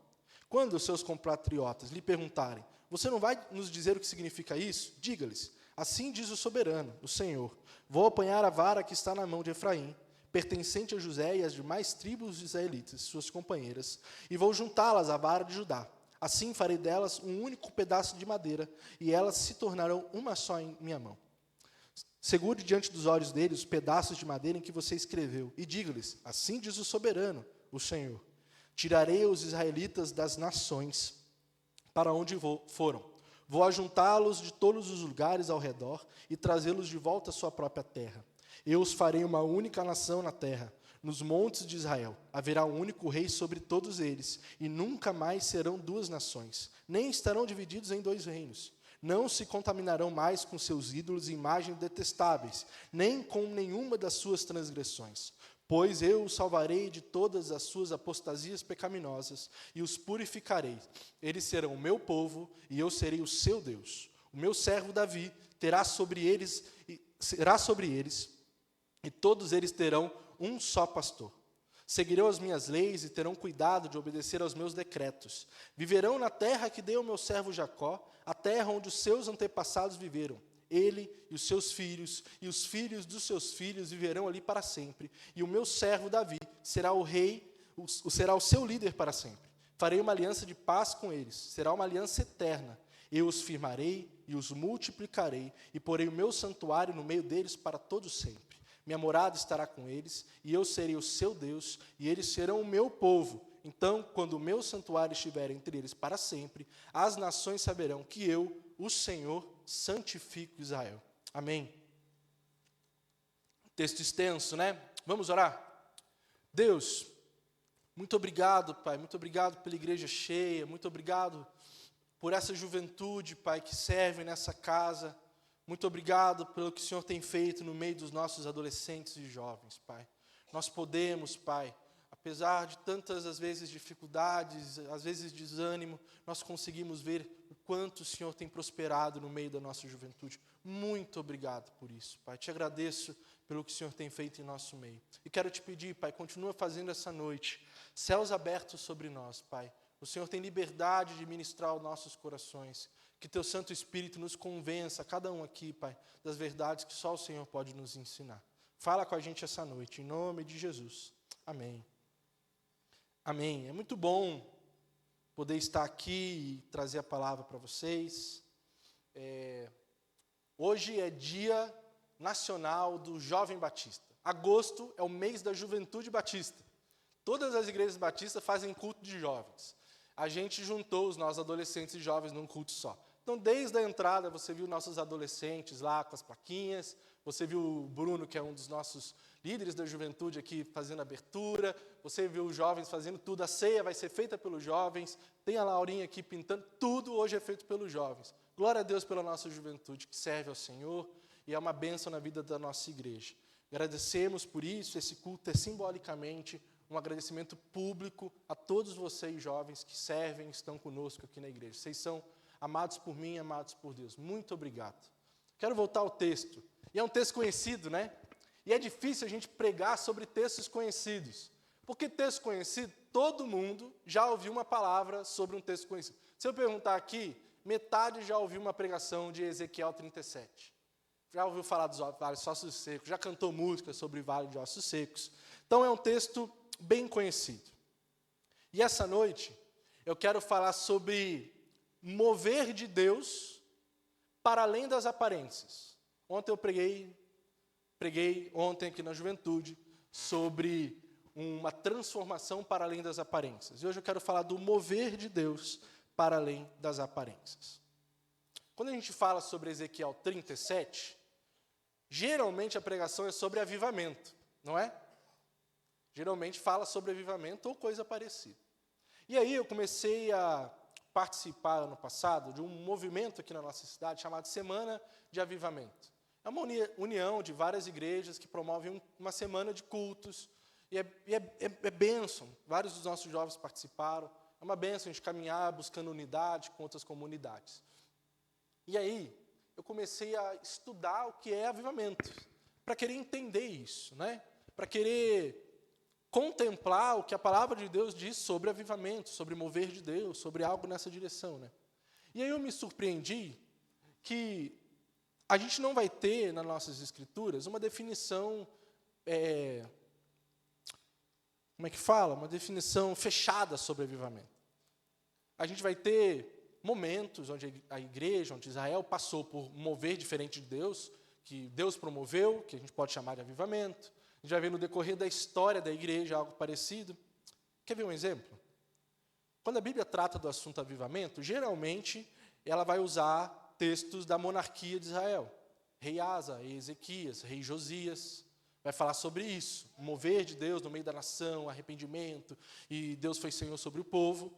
Quando os seus compatriotas lhe perguntarem: você não vai nos dizer o que significa isso? Diga-lhes: assim diz o soberano, o Senhor: vou apanhar a vara que está na mão de Efraim, pertencente a José e às demais tribos israelitas, suas companheiras, e vou juntá-las à vara de Judá. Assim farei delas um único pedaço de madeira, e elas se tornarão uma só em minha mão. Segure diante dos olhos deles os pedaços de madeira em que você escreveu, e diga-lhes: assim diz o soberano, o Senhor: tirarei os israelitas das nações para onde foram. Vou ajuntá-los de todos os lugares ao redor e trazê-los de volta à sua própria terra. Eu os farei uma única nação na terra. Nos montes de Israel haverá um único rei sobre todos eles, e nunca mais serão duas nações, nem estarão divididos em dois reinos. Não se contaminarão mais com seus ídolos e imagens detestáveis, nem com nenhuma das suas transgressões. Pois eu os salvarei de todas as suas apostasias pecaminosas e os purificarei. Eles serão o meu povo e eu serei o seu Deus. O meu servo Davi terá sobre eles será sobre eles, e todos eles terão um só pastor. Seguirão as minhas leis e terão cuidado de obedecer aos meus decretos. Viverão na terra que dei ao meu servo Jacó, a terra onde os seus antepassados viveram. Ele e os seus filhos, e os filhos dos seus filhos viverão ali para sempre. E o meu servo Davi será o rei, será o seu líder para sempre. Farei uma aliança de paz com eles, será uma aliança eterna. Eu os firmarei e os multiplicarei, e porei o meu santuário no meio deles para todo sempre. Minha morada estará com eles, e eu serei o seu Deus, e eles serão o meu povo. Então, quando o meu santuário estiver entre eles para sempre, as nações saberão que eu, o Senhor, santifico Israel. Amém. Texto extenso, né? Vamos orar? Deus, muito obrigado, Pai, muito obrigado pela igreja cheia, muito obrigado por essa juventude, Pai, que serve nessa casa. Muito obrigado pelo que o Senhor tem feito no meio dos nossos adolescentes e jovens, Pai. Nós podemos, Pai, apesar de tantas, às vezes, dificuldades, às vezes desânimo, nós conseguimos ver o quanto o Senhor tem prosperado no meio da nossa juventude. Muito obrigado por isso, Pai. Te agradeço pelo que o Senhor tem feito em nosso meio. E quero te pedir, Pai, continua fazendo essa noite, céus abertos sobre nós, Pai. O Senhor tem liberdade de ministrar os nossos corações. Que Teu Santo Espírito nos convença, cada um aqui, Pai, das verdades que só o Senhor pode nos ensinar. Fala com a gente essa noite, em nome de Jesus. Amém. Amém. É muito bom poder estar aqui e trazer a palavra para vocês. Hoje é Dia Nacional do Jovem Batista. Agosto é o mês da Juventude Batista. Todas as igrejas batistas fazem culto de jovens. A gente juntou os nossos adolescentes e jovens num culto só. Então, desde a entrada, você viu nossos adolescentes lá com as plaquinhas, você viu o Bruno, que é um dos nossos líderes da juventude aqui, fazendo a abertura, você viu os jovens fazendo tudo, a ceia vai ser feita pelos jovens, tem a Laurinha aqui pintando, tudo hoje é feito pelos jovens. Glória a Deus pela nossa juventude, que serve ao Senhor, e é uma bênção na vida da nossa igreja. Agradecemos por isso, esse culto é simbolicamente um agradecimento público a todos vocês jovens que servem e estão conosco aqui na igreja. Vocês são amados por mim, amados por Deus. Muito obrigado. Quero voltar ao texto. E é um texto conhecido, né? E é difícil a gente pregar sobre textos conhecidos. Porque texto conhecido, todo mundo já ouviu uma palavra sobre um texto conhecido. Se eu perguntar aqui, metade já ouviu uma pregação de Ezequiel 37. Já ouviu falar dos vales de ossos secos, já cantou música sobre o vale de ossos secos. Então é um texto bem conhecido. E essa noite eu quero falar sobre mover de Deus para além das aparências. Ontem eu preguei ontem aqui na juventude sobre uma transformação para além das aparências. E hoje eu quero falar do mover de Deus para além das aparências. Quando a gente fala sobre Ezequiel 37, geralmente a pregação é sobre avivamento, não é? Geralmente fala sobre avivamento ou coisa parecida. E aí eu comecei a participar ano passado de um movimento aqui na nossa cidade chamado Semana de Avivamento. É uma união de várias igrejas que promovem uma semana de cultos, e é bênção. Vários dos nossos jovens participaram. É uma bênção a gente caminhar buscando unidade com outras comunidades. E aí eu comecei a estudar o que é avivamento, para querer entender isso, né? Para querer contemplar o que a palavra de Deus diz sobre avivamento, sobre mover de Deus, sobre algo nessa direção, né? E aí eu me surpreendi que a gente não vai ter nas nossas escrituras uma definição, como é que fala? Uma definição fechada sobre avivamento. A gente vai ter momentos onde a igreja, onde Israel passou por um mover diferente de Deus, que Deus promoveu, que a gente pode chamar de avivamento. A gente vai ver no decorrer da história da igreja algo parecido. Quer ver um exemplo? Quando a Bíblia trata do assunto avivamento, geralmente ela vai usar textos da monarquia de Israel. Rei Asa, rei Ezequias, rei Josias. Vai falar sobre isso, o mover de Deus no meio da nação, arrependimento, e Deus foi Senhor sobre o povo.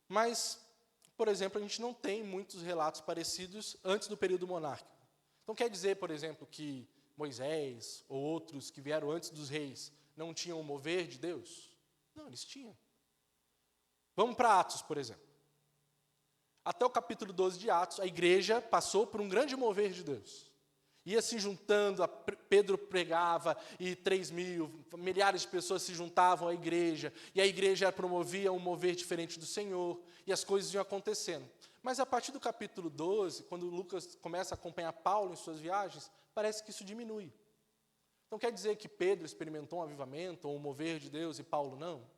Mas, por exemplo, a gente não tem muitos relatos parecidos antes do período monárquico. Então quer dizer, por exemplo, que Moisés ou outros que vieram antes dos reis não tinham o mover de Deus? Não, eles tinham. Vamos para Atos, por exemplo. Até o capítulo 12 de Atos, a igreja passou por um grande mover de Deus. Ia se juntando, Pedro pregava e 3.000, milhares de pessoas se juntavam à igreja, e a igreja promovia um mover diferente do Senhor, e as coisas iam acontecendo. Mas a partir do capítulo 12, quando Lucas começa a acompanhar Paulo em suas viagens, parece que isso diminui. Então quer dizer que Pedro experimentou um avivamento, ou um mover de Deus, e Paulo não?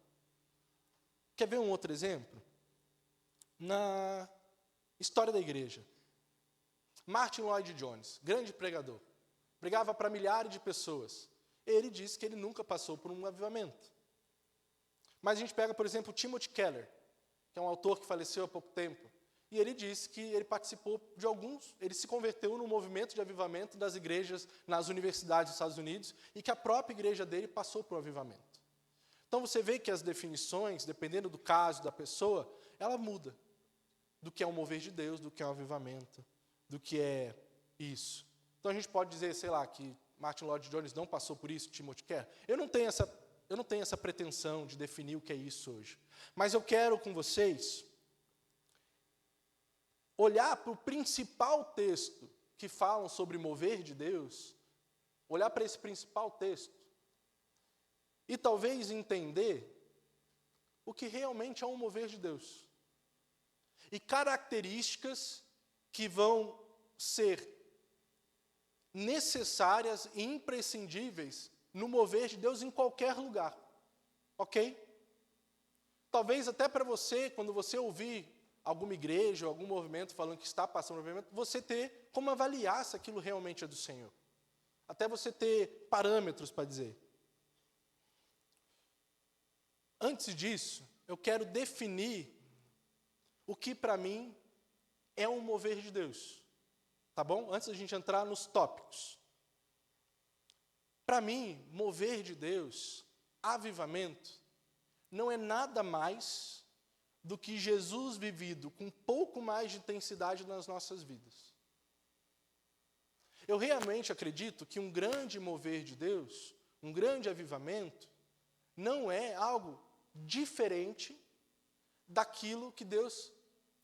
Quer ver um outro exemplo? Na história da igreja. Martin Lloyd Jones, grande pregador, pregava para milhares de pessoas. Ele disse que ele nunca passou por um avivamento. Mas a gente pega, por exemplo, Timothy Keller, que é um autor que faleceu há pouco tempo, e ele disse que ele participou de alguns, ele se converteu no movimento de avivamento das igrejas nas universidades dos Estados Unidos, e que a própria igreja dele passou por um avivamento. Então você vê que as definições, dependendo do caso da pessoa, ela muda do que é um mover de Deus, do que é um avivamento, do que é isso. Então a gente pode dizer, sei lá, que Martin Lloyd Jones não passou por isso, Timothy Keller. Eu não tenho essa pretensão de definir o que é isso hoje. Mas eu quero com vocês olhar para o principal texto que falam sobre mover de Deus, olhar para esse principal texto e talvez entender o que realmente é um mover de Deus. E características que vão ser necessárias e imprescindíveis no mover de Deus em qualquer lugar. Ok? Talvez até para você, quando você ouvir alguma igreja ou algum movimento falando que está passando por um movimento, você ter como avaliar se aquilo realmente é do Senhor. Até você ter parâmetros para dizer. Antes disso, eu quero definir o que para mim é um mover de Deus. Tá bom? Antes da gente entrar nos tópicos. Para mim, mover de Deus, avivamento, não é nada mais do que Jesus vivido com um pouco mais de intensidade nas nossas vidas. Eu realmente acredito que um grande mover de Deus, um grande avivamento, não é algo diferente daquilo que Deus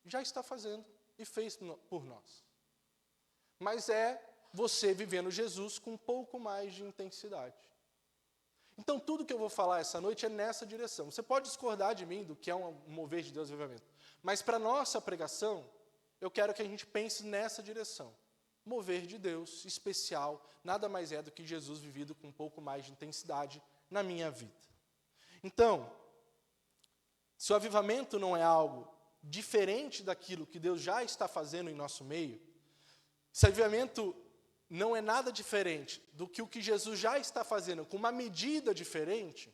já está fazendo e fez por nós. Mas é você vivendo Jesus com um pouco mais de intensidade. Então, tudo que eu vou falar essa noite é nessa direção. Você pode discordar de mim do que é um mover de Deus e avivamento. Mas para a nossa pregação, eu quero que a gente pense nessa direção. Mover de Deus, especial, nada mais é do que Jesus vivido com um pouco mais de intensidade na minha vida. Então, se o avivamento não é algo diferente daquilo que Deus já está fazendo em nosso meio, se o avivamento não é nada diferente do que o que Jesus já está fazendo, com uma medida diferente,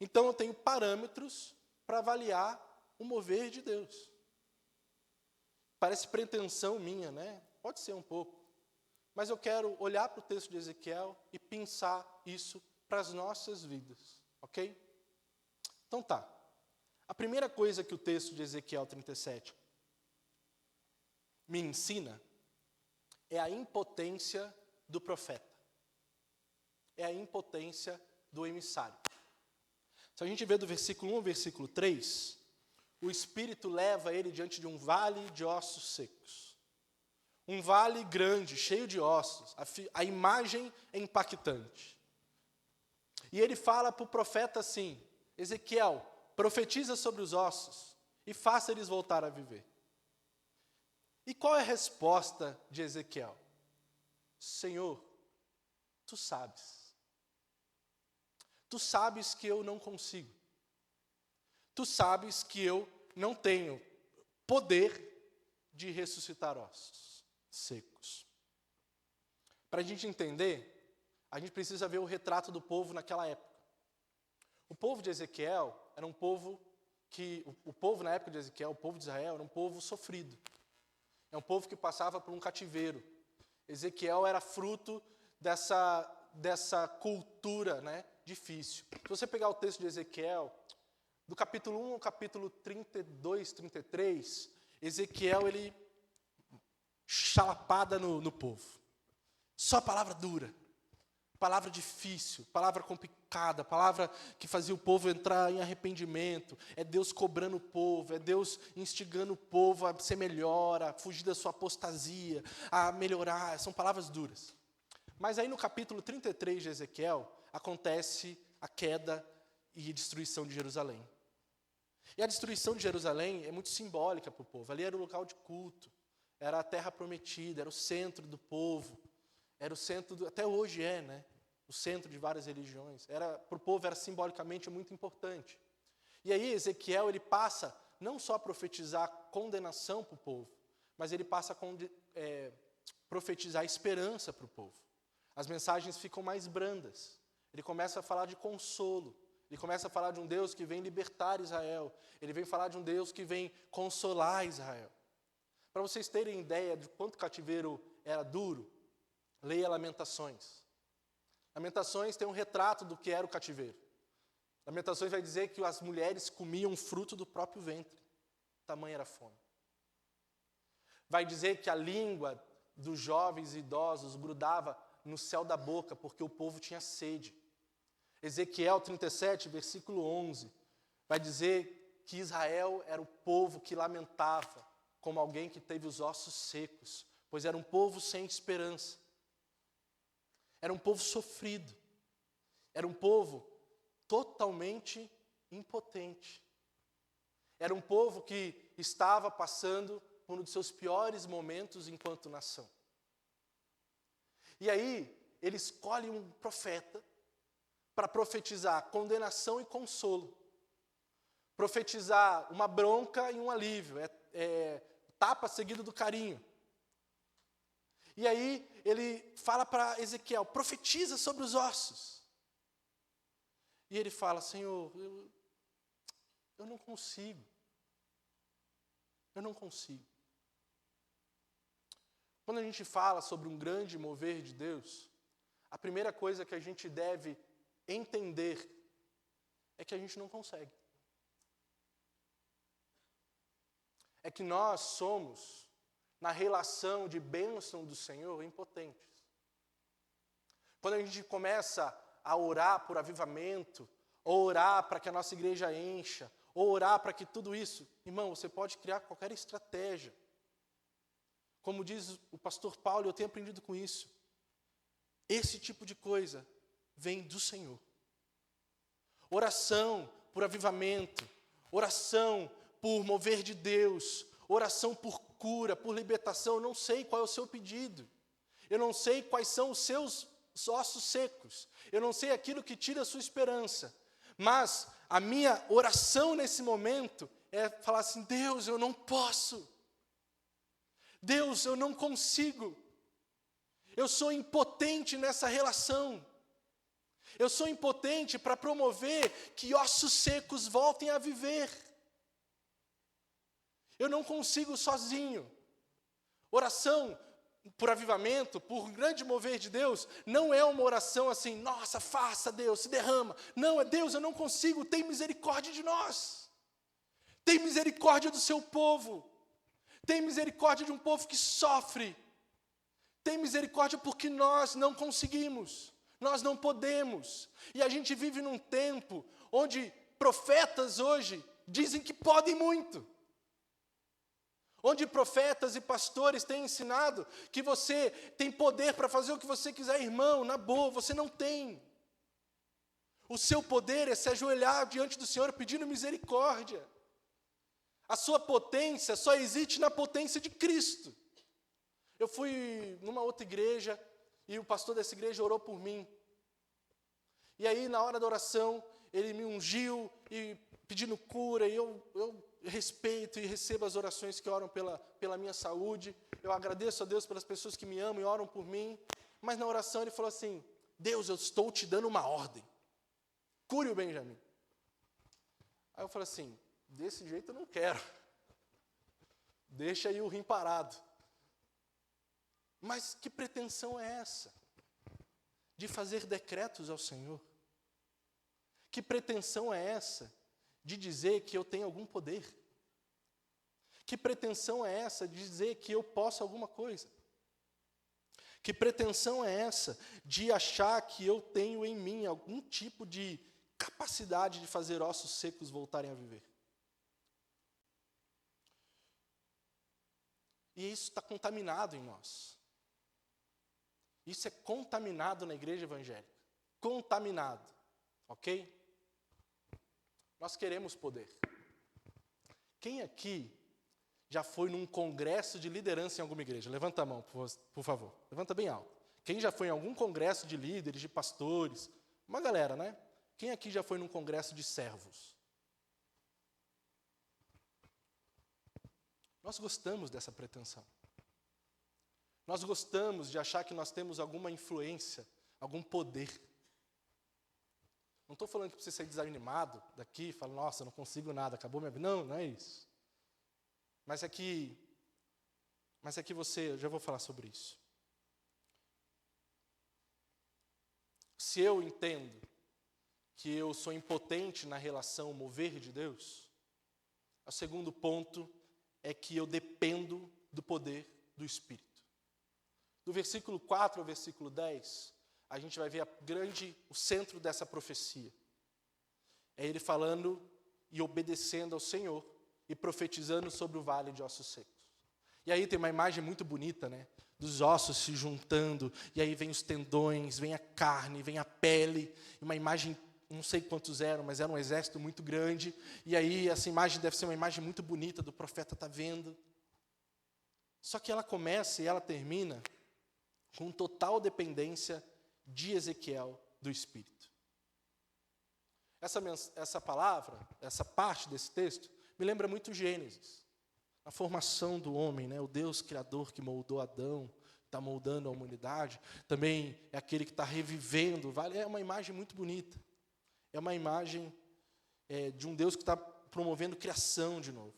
então eu tenho parâmetros para avaliar o mover de Deus. Parece pretensão minha, né? Pode ser um pouco. Mas eu quero olhar para o texto de Ezequiel e pensar isso para as nossas vidas, ok? Então tá. A primeira coisa que o texto de Ezequiel 37 me ensina é a impotência do profeta. É a impotência do emissário. Se a gente vê do versículo 1 ao versículo 3, o Espírito leva ele diante de um vale de ossos secos. Um vale grande, cheio de ossos. A imagem é impactante. E ele fala para o profeta assim: Ezequiel, profetiza sobre os ossos e faça eles voltar a viver. E qual é a resposta de Ezequiel? Senhor, tu sabes. Tu sabes que eu não consigo. Tu sabes que eu não tenho poder de ressuscitar ossos secos. Para a gente entender, a gente precisa ver o retrato do povo naquela época. O povo de Ezequiel era um povo que, o povo na época de Ezequiel, o povo de Israel, era um povo sofrido. É um povo que passava por um cativeiro. Ezequiel era fruto dessa cultura, né, difícil. Se você pegar o texto de Ezequiel, do capítulo 1 ao capítulo 32, 33, Ezequiel, ele chalapada no povo. Só palavra dura, palavra difícil, palavra complicada, palavra que fazia o povo entrar em arrependimento. É Deus cobrando o povo, é Deus instigando o povo a ser melhor, a fugir da sua apostasia, a melhorar. São palavras duras. Mas aí no capítulo 33 de Ezequiel, acontece a queda e destruição de Jerusalém. E a destruição de Jerusalém é muito simbólica para o povo. Ali era o local de culto, era a terra prometida, era o centro do povo, era o centro, até hoje é, né? O centro de várias religiões. Para o povo era simbolicamente muito importante. E aí Ezequiel, ele passa não só a profetizar condenação para o povo, mas ele passa a profetizar esperança para o povo. As mensagens ficam mais brandas. Ele começa a falar de consolo. Ele começa a falar de um Deus que vem libertar Israel. Ele vem falar de um Deus que vem consolar Israel. Para vocês terem ideia de quanto o cativeiro era duro, leia Lamentações. Lamentações tem um retrato do que era o cativeiro. Lamentações vai dizer que as mulheres comiam fruto do próprio ventre. Tamanha era a fome. Vai dizer que a língua dos jovens e idosos grudava no céu da boca, porque o povo tinha sede. Ezequiel 37, versículo 11, vai dizer que Israel era o povo que lamentava, como alguém que teve os ossos secos, pois era um povo sem esperança. Era um povo sofrido. Era um povo totalmente impotente. Era um povo que estava passando por um dos seus piores momentos enquanto nação. E aí, ele escolhe um profeta para profetizar condenação e consolo. Profetizar uma bronca e um alívio. Tapa seguido do carinho. E aí, ele fala para Ezequiel, profetiza sobre os ossos. E ele fala, Senhor, eu não consigo. Eu não consigo. Quando a gente fala sobre um grande mover de Deus, a primeira coisa que a gente deve entender é que a gente não consegue. É que nós somos, na relação de bênção do Senhor, impotentes. Quando a gente começa a orar por avivamento, ou orar para que a nossa igreja encha, ou orar para que tudo isso, irmão, você pode criar qualquer estratégia. Como diz o pastor Paulo, eu tenho aprendido com isso. Esse tipo de coisa vem do Senhor. Oração por avivamento, oração por mover de Deus, oração por cura, por libertação. Eu não sei qual é o seu pedido. Eu não sei quais são os seus ossos secos. Eu não sei aquilo que tira a sua esperança. Mas a minha oração nesse momento é falar assim, Deus, eu não posso. Deus, eu não consigo. Eu sou impotente nessa relação. Eu sou impotente para promover que ossos secos voltem a viver. Eu não consigo sozinho. Oração por avivamento, por um grande mover de Deus, não é uma oração assim, nossa, faça Deus, se derrama. Não, é Deus, eu não consigo, tem misericórdia de nós. Tem misericórdia do seu povo. Tem misericórdia de um povo que sofre. Tem misericórdia porque nós não conseguimos. Nós não podemos. E a gente vive num tempo onde profetas hoje dizem que podem muito. Onde profetas e pastores têm ensinado que você tem poder para fazer o que você quiser, irmão, na boa, você não tem. O seu poder é se ajoelhar diante do Senhor pedindo misericórdia. A sua potência só existe na potência de Cristo. Eu fui numa outra igreja e o pastor dessa igreja orou por mim. E aí, na hora da oração, ele me ungiu e pedindo cura, e eu respeito e recebo as orações que oram pela minha saúde. Eu agradeço a Deus pelas pessoas que me amam e oram por mim. Mas na oração ele falou assim, Deus, eu estou te dando uma ordem. Cure o Benjamin. Aí eu falei assim, desse jeito eu não quero. Deixa aí o rim parado. Mas que pretensão é essa? De fazer decretos ao Senhor? Que pretensão é essa? De dizer que eu tenho algum poder? Que pretensão é essa de dizer que eu posso alguma coisa? Que pretensão é essa de achar que eu tenho em mim algum tipo de capacidade de fazer ossos secos voltarem a viver? E isso está contaminado em nós. Isso é contaminado na igreja evangélica. Contaminado. Ok? Nós queremos poder. Quem aqui já foi num congresso de liderança em alguma igreja? Levanta a mão, por favor. Levanta bem alto. Quem já foi em algum congresso de líderes, de pastores? Uma galera, né? Quem aqui já foi num congresso de servos? Nós gostamos dessa pretensão. Nós gostamos de achar que nós temos alguma influência, algum poder. Não estou falando que precisa ser desanimado daqui, fala, nossa, eu não consigo nada, acabou minha vida. Não, não é isso. Mas é que você, eu já vou falar sobre isso. Se eu entendo que eu sou impotente na relação mover de Deus, o segundo ponto é que eu dependo do poder do Espírito. Do versículo 4 ao versículo 10, a gente vai ver o centro dessa profecia. É ele falando e obedecendo ao Senhor e profetizando sobre o vale de ossos secos. E aí tem uma imagem muito bonita, né? Dos ossos se juntando, e aí vem os tendões, vem a carne, vem a pele, uma imagem, não sei quantos eram, mas era um exército muito grande, e aí essa imagem deve ser uma imagem muito bonita do profeta tá vendo. Só que ela começa e ela termina com total dependência de Ezequiel do Espírito. Essa palavra, essa parte desse texto, me lembra muito Gênesis. A formação do homem, né? O Deus Criador que moldou Adão, está moldando a humanidade, também é aquele que está revivendo. É uma imagem muito bonita. É uma imagem de um Deus que está promovendo criação de novo.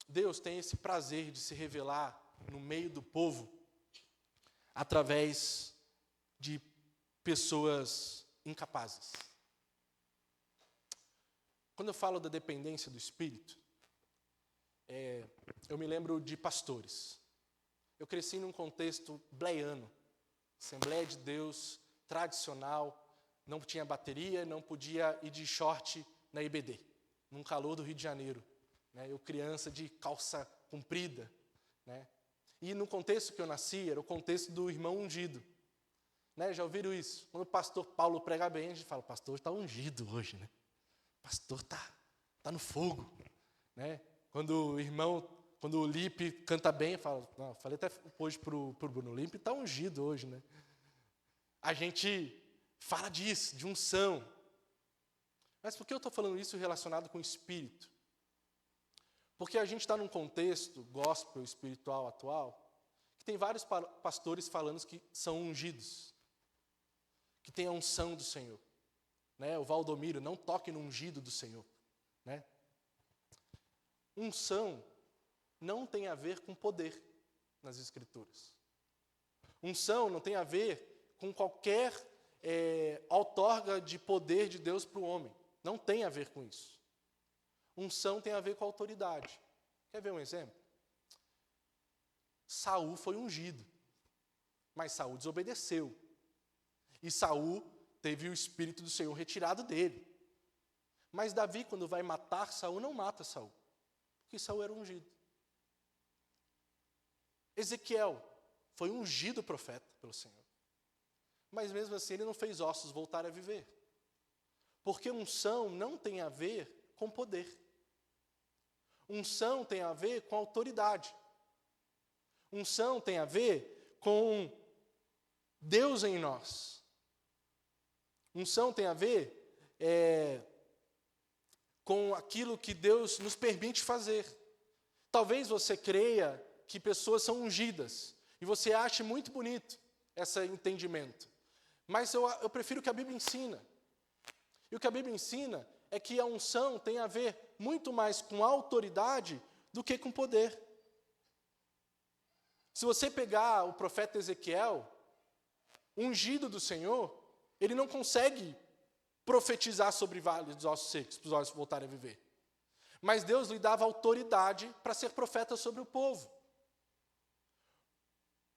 Deus tem esse prazer de se revelar no meio do povo através de pessoas incapazes. Quando eu falo da dependência do Espírito, eu me lembro de pastores. Eu cresci num contexto bleiano, Assembleia de Deus, tradicional, não tinha bateria, não podia ir de short na IBD, num calor do Rio de Janeiro. Né? Eu criança de calça comprida. Né? E no contexto que eu nasci, era o contexto do irmão ungido. Né? Já ouviram isso? Quando o pastor Paulo prega bem, a gente fala, o pastor está ungido hoje, né? O pastor tá no fogo. Né? Quando o Lipe canta bem, eu falo, não, falei até hoje para o Bruno, o Lipe está ungido hoje. Né? A gente fala disso, de unção. Mas por que eu estou falando isso relacionado com o Espírito? Porque a gente está num contexto gospel espiritual atual, que tem vários pastores falando que são ungidos, que tem a unção do Senhor. Né? O Valdomiro, não toque no ungido do Senhor. Né? Unção não tem a ver com poder nas Escrituras. Unção não tem a ver com qualquer outorga de poder de Deus para o homem. Não tem a ver com isso. Unção tem a ver com autoridade. Quer ver um exemplo? Saul foi ungido, mas Saul desobedeceu. E Saul teve o Espírito do Senhor retirado dele. Mas Davi, quando vai matar Saul, não mata Saul, porque Saul era ungido. Ezequiel foi ungido profeta pelo Senhor. Mas mesmo assim ele não fez ossos voltar a viver. Porque unção não tem a ver com poder. Unção tem a ver com autoridade. Unção tem a ver com Deus em nós. Unção tem a ver com aquilo que Deus nos permite fazer. Talvez você creia que pessoas são ungidas, e você ache muito bonito esse entendimento. Mas eu prefiro o que a Bíblia ensina. E o que a Bíblia ensina é que a unção tem a ver muito mais com autoridade do que com poder. Se você pegar o profeta Ezequiel, ungido do Senhor, ele não consegue profetizar sobre vales dos ossos secos, para os ossos voltarem a viver. Mas Deus lhe dava autoridade para ser profeta sobre o povo.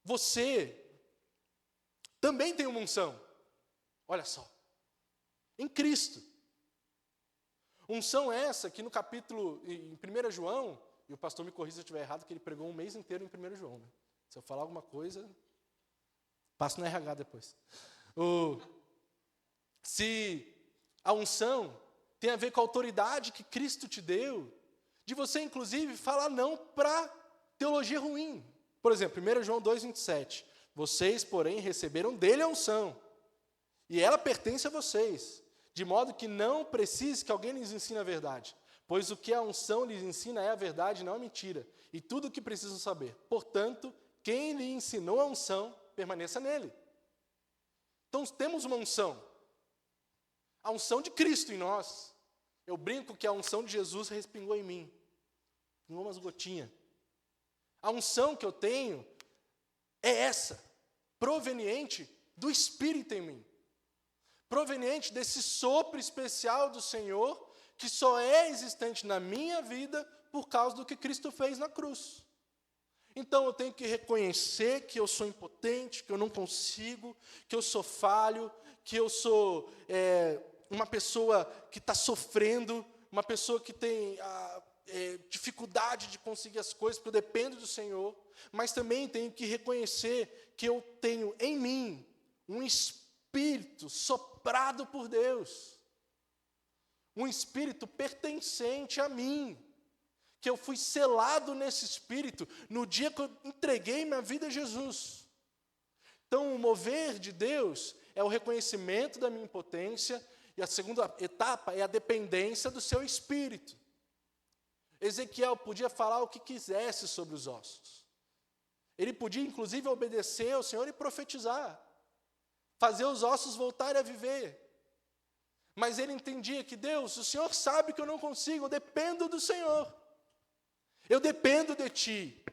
Você também tem uma unção. Olha só. Em Cristo. Unção essa que no capítulo, em 1 João, e o pastor me corrija se eu estiver errado, que ele pregou um mês inteiro em 1 João. Né? Se eu falar alguma coisa, passo no RH depois. Se a unção tem a ver com a autoridade que Cristo te deu, de você, inclusive, falar não para teologia ruim. Por exemplo, 1 João 2,27. Vocês, porém, receberam dele a unção, e ela pertence a vocês, de modo que não precise que alguém lhes ensine a verdade, pois o que a unção lhes ensina é a verdade, não a mentira, e tudo o que precisam saber. Portanto, quem lhe ensinou a unção, permaneça nele. Então, temos uma unção. A unção de Cristo em nós. Eu brinco que a unção de Jesus respingou em mim. Pingou umas gotinhas. A unção que eu tenho é essa, proveniente do Espírito em mim. Proveniente desse sopro especial do Senhor, que só é existente na minha vida por causa do que Cristo fez na cruz. Então eu tenho que reconhecer que eu sou impotente, que eu não consigo, que eu sou falho, que eu sou uma pessoa que está sofrendo, uma pessoa que tem dificuldade de conseguir as coisas, porque eu dependo do Senhor, mas também tenho que reconhecer que eu tenho em mim um espírito soprado por Deus, um espírito pertencente a mim, que eu fui selado nesse espírito no dia que eu entreguei minha vida a Jesus. Então, o mover de Deus é o reconhecimento da minha impotência, e a segunda etapa é a dependência do seu espírito. Ezequiel podia falar o que quisesse sobre os ossos. Ele podia, inclusive, obedecer ao Senhor e profetizar, fazer os ossos voltarem a viver. Mas ele entendia que, Deus, o Senhor sabe que eu não consigo, eu dependo do Senhor. Eu dependo de Ti.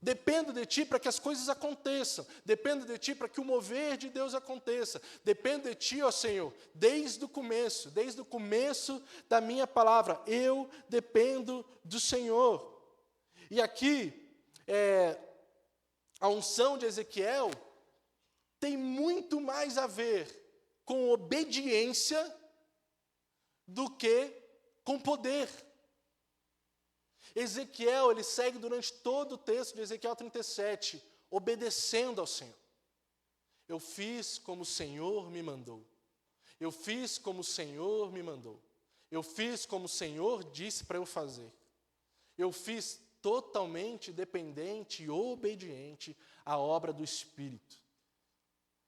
Dependo de Ti para que as coisas aconteçam. Dependo de Ti para que o mover de Deus aconteça. Dependo de Ti, ó Senhor, desde o começo da minha palavra. Eu dependo do Senhor. E aqui, a unção de Ezequiel tem muito mais a ver com obediência do que com poder. Ezequiel, ele segue durante todo o texto de Ezequiel 37, obedecendo ao Senhor. Eu fiz como o Senhor me mandou. Eu fiz como o Senhor me mandou. Eu fiz como o Senhor disse para eu fazer. Eu fiz totalmente dependente e obediente à obra do Espírito.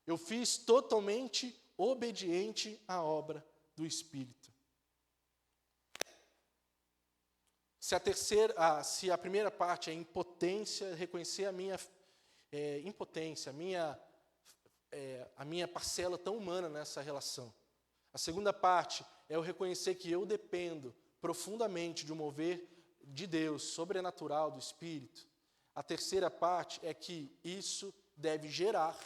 Eu fiz totalmente obediente à obra do Espírito. Se a primeira parte é impotência, reconhecer a minha impotência, a minha parcela tão humana nessa relação. A segunda parte é o reconhecer que eu dependo profundamente de um mover de Deus, sobrenatural do Espírito. A terceira parte é que isso deve gerar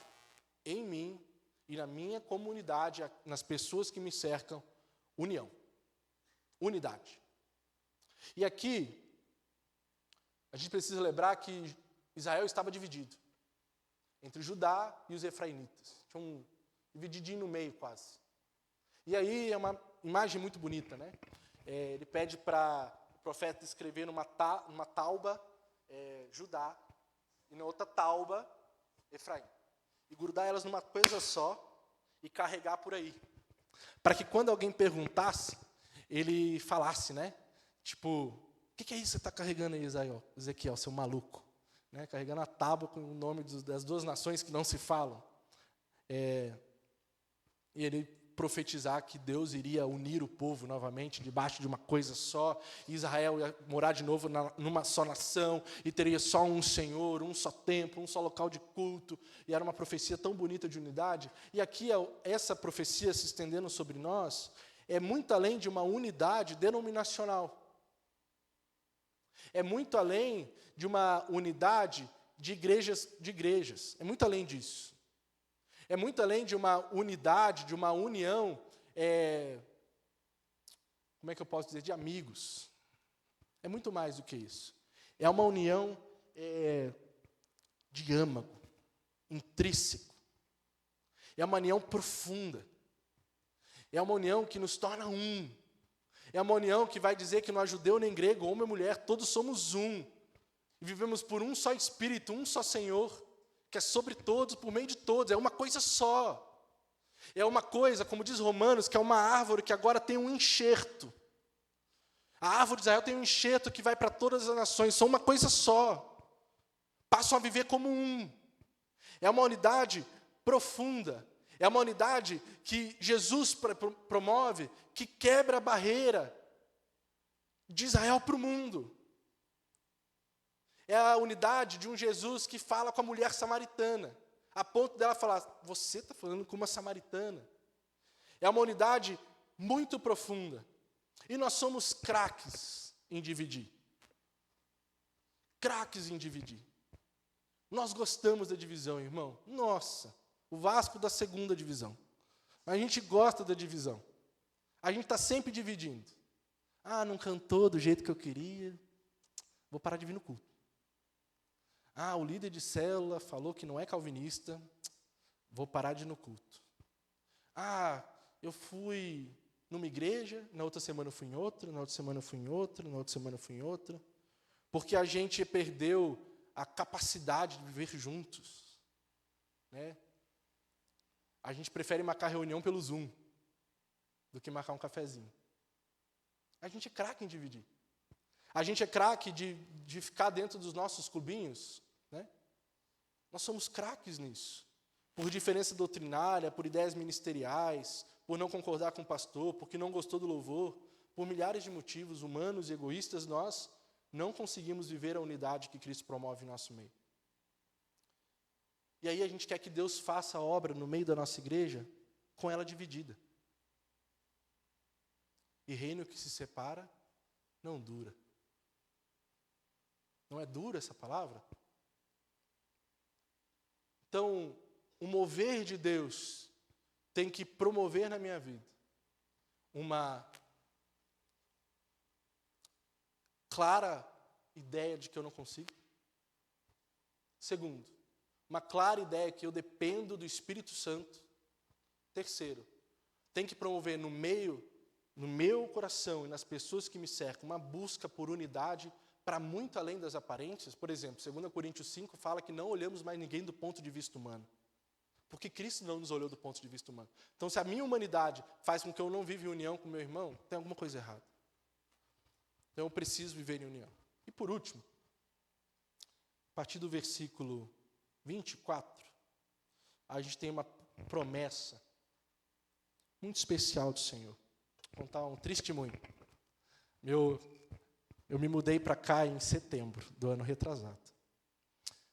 em mim e na minha comunidade, nas pessoas que me cercam, união, unidade. E aqui, a gente precisa lembrar que Israel estava dividido entre Judá e os efraimitas. Tinha divididinho no meio quase. E aí é uma imagem muito bonita, né? Ele pede para o profeta escrever numa tauba Judá e na outra tauba Efraim. E grudar elas numa coisa só e carregar por aí. Para que quando alguém perguntasse, ele falasse, né? Tipo, o que é isso que você está carregando aí, Ezequiel, seu maluco? Né? Carregando a tábua com o nome das duas nações que não se falam. E ele profetizar que Deus iria unir o povo novamente debaixo de uma coisa só, e Israel ia morar de novo numa só nação, e teria só um Senhor, um só templo, um só local de culto, e era uma profecia tão bonita de unidade. E aqui, essa profecia se estendendo sobre nós, é muito além de uma unidade denominacional. É muito além de uma unidade de igrejas. É muito além disso. É muito além de uma unidade, de uma união, como é que eu posso dizer, de amigos. É muito mais do que isso. É uma união de âmago, intrínseco. É uma união profunda. É uma união que nos torna um. É uma união que vai dizer que não há judeu nem grego, homem ou mulher, todos somos um. E vivemos por um só Espírito, um só Senhor. que é sobre todos, por meio de todos, é uma coisa só. É uma coisa, como diz Romanos, que é uma árvore que agora tem um enxerto. A árvore de Israel tem um enxerto que vai para todas as nações, são uma coisa só. Passam a viver como um. É uma unidade profunda. É uma unidade que Jesus promove, que quebra a barreira de Israel para o mundo. É a unidade de um Jesus que fala com a mulher samaritana, a ponto dela falar, você está falando com uma samaritana. É uma unidade muito profunda. E nós somos craques em dividir. Craques em dividir. Nós gostamos da divisão, irmão. Nossa, o Vasco da 2ª divisão. A gente gosta da divisão. A gente está sempre dividindo. Ah, não cantou do jeito que eu queria. Vou parar de vir no culto. Ah, o líder de célula falou que não é calvinista. Vou parar de ir no culto. Ah, eu fui numa igreja, na outra semana eu fui em outra, na outra semana eu fui em outra, na outra semana eu fui em outra. Porque a gente perdeu a capacidade de viver juntos. Né? A gente prefere marcar reunião pelo Zoom do que marcar um cafezinho. A gente é craque em dividir. A gente é craque de ficar dentro dos nossos clubinhos. Né? Nós somos craques nisso. Por diferença doutrinária, por ideias ministeriais, por não concordar com o pastor, porque não gostou do louvor, por milhares de motivos humanos e egoístas, nós não conseguimos viver a unidade que Cristo promove em nosso meio. E aí a gente quer que Deus faça a obra no meio da nossa igreja com ela dividida. E reino que se separa não dura. Não é dura essa palavra? Então, o mover de Deus tem que promover na minha vida uma clara ideia de que eu não consigo. Segundo, uma clara ideia que eu dependo do Espírito Santo. Terceiro, tem que promover no meu coração e nas pessoas que me cercam uma busca por unidade para muito além das aparências. Por exemplo, 2 Coríntios 5 fala que não olhamos mais ninguém do ponto de vista humano. Porque Cristo não nos olhou do ponto de vista humano. Então, se a minha humanidade faz com que eu não viva em união com meu irmão, tem alguma coisa errada. Então, eu preciso viver em união. E por último, a partir do versículo 24, a gente tem uma promessa muito especial do Senhor. Vou contar um testemunho. Eu me mudei para cá em setembro do ano retrasado.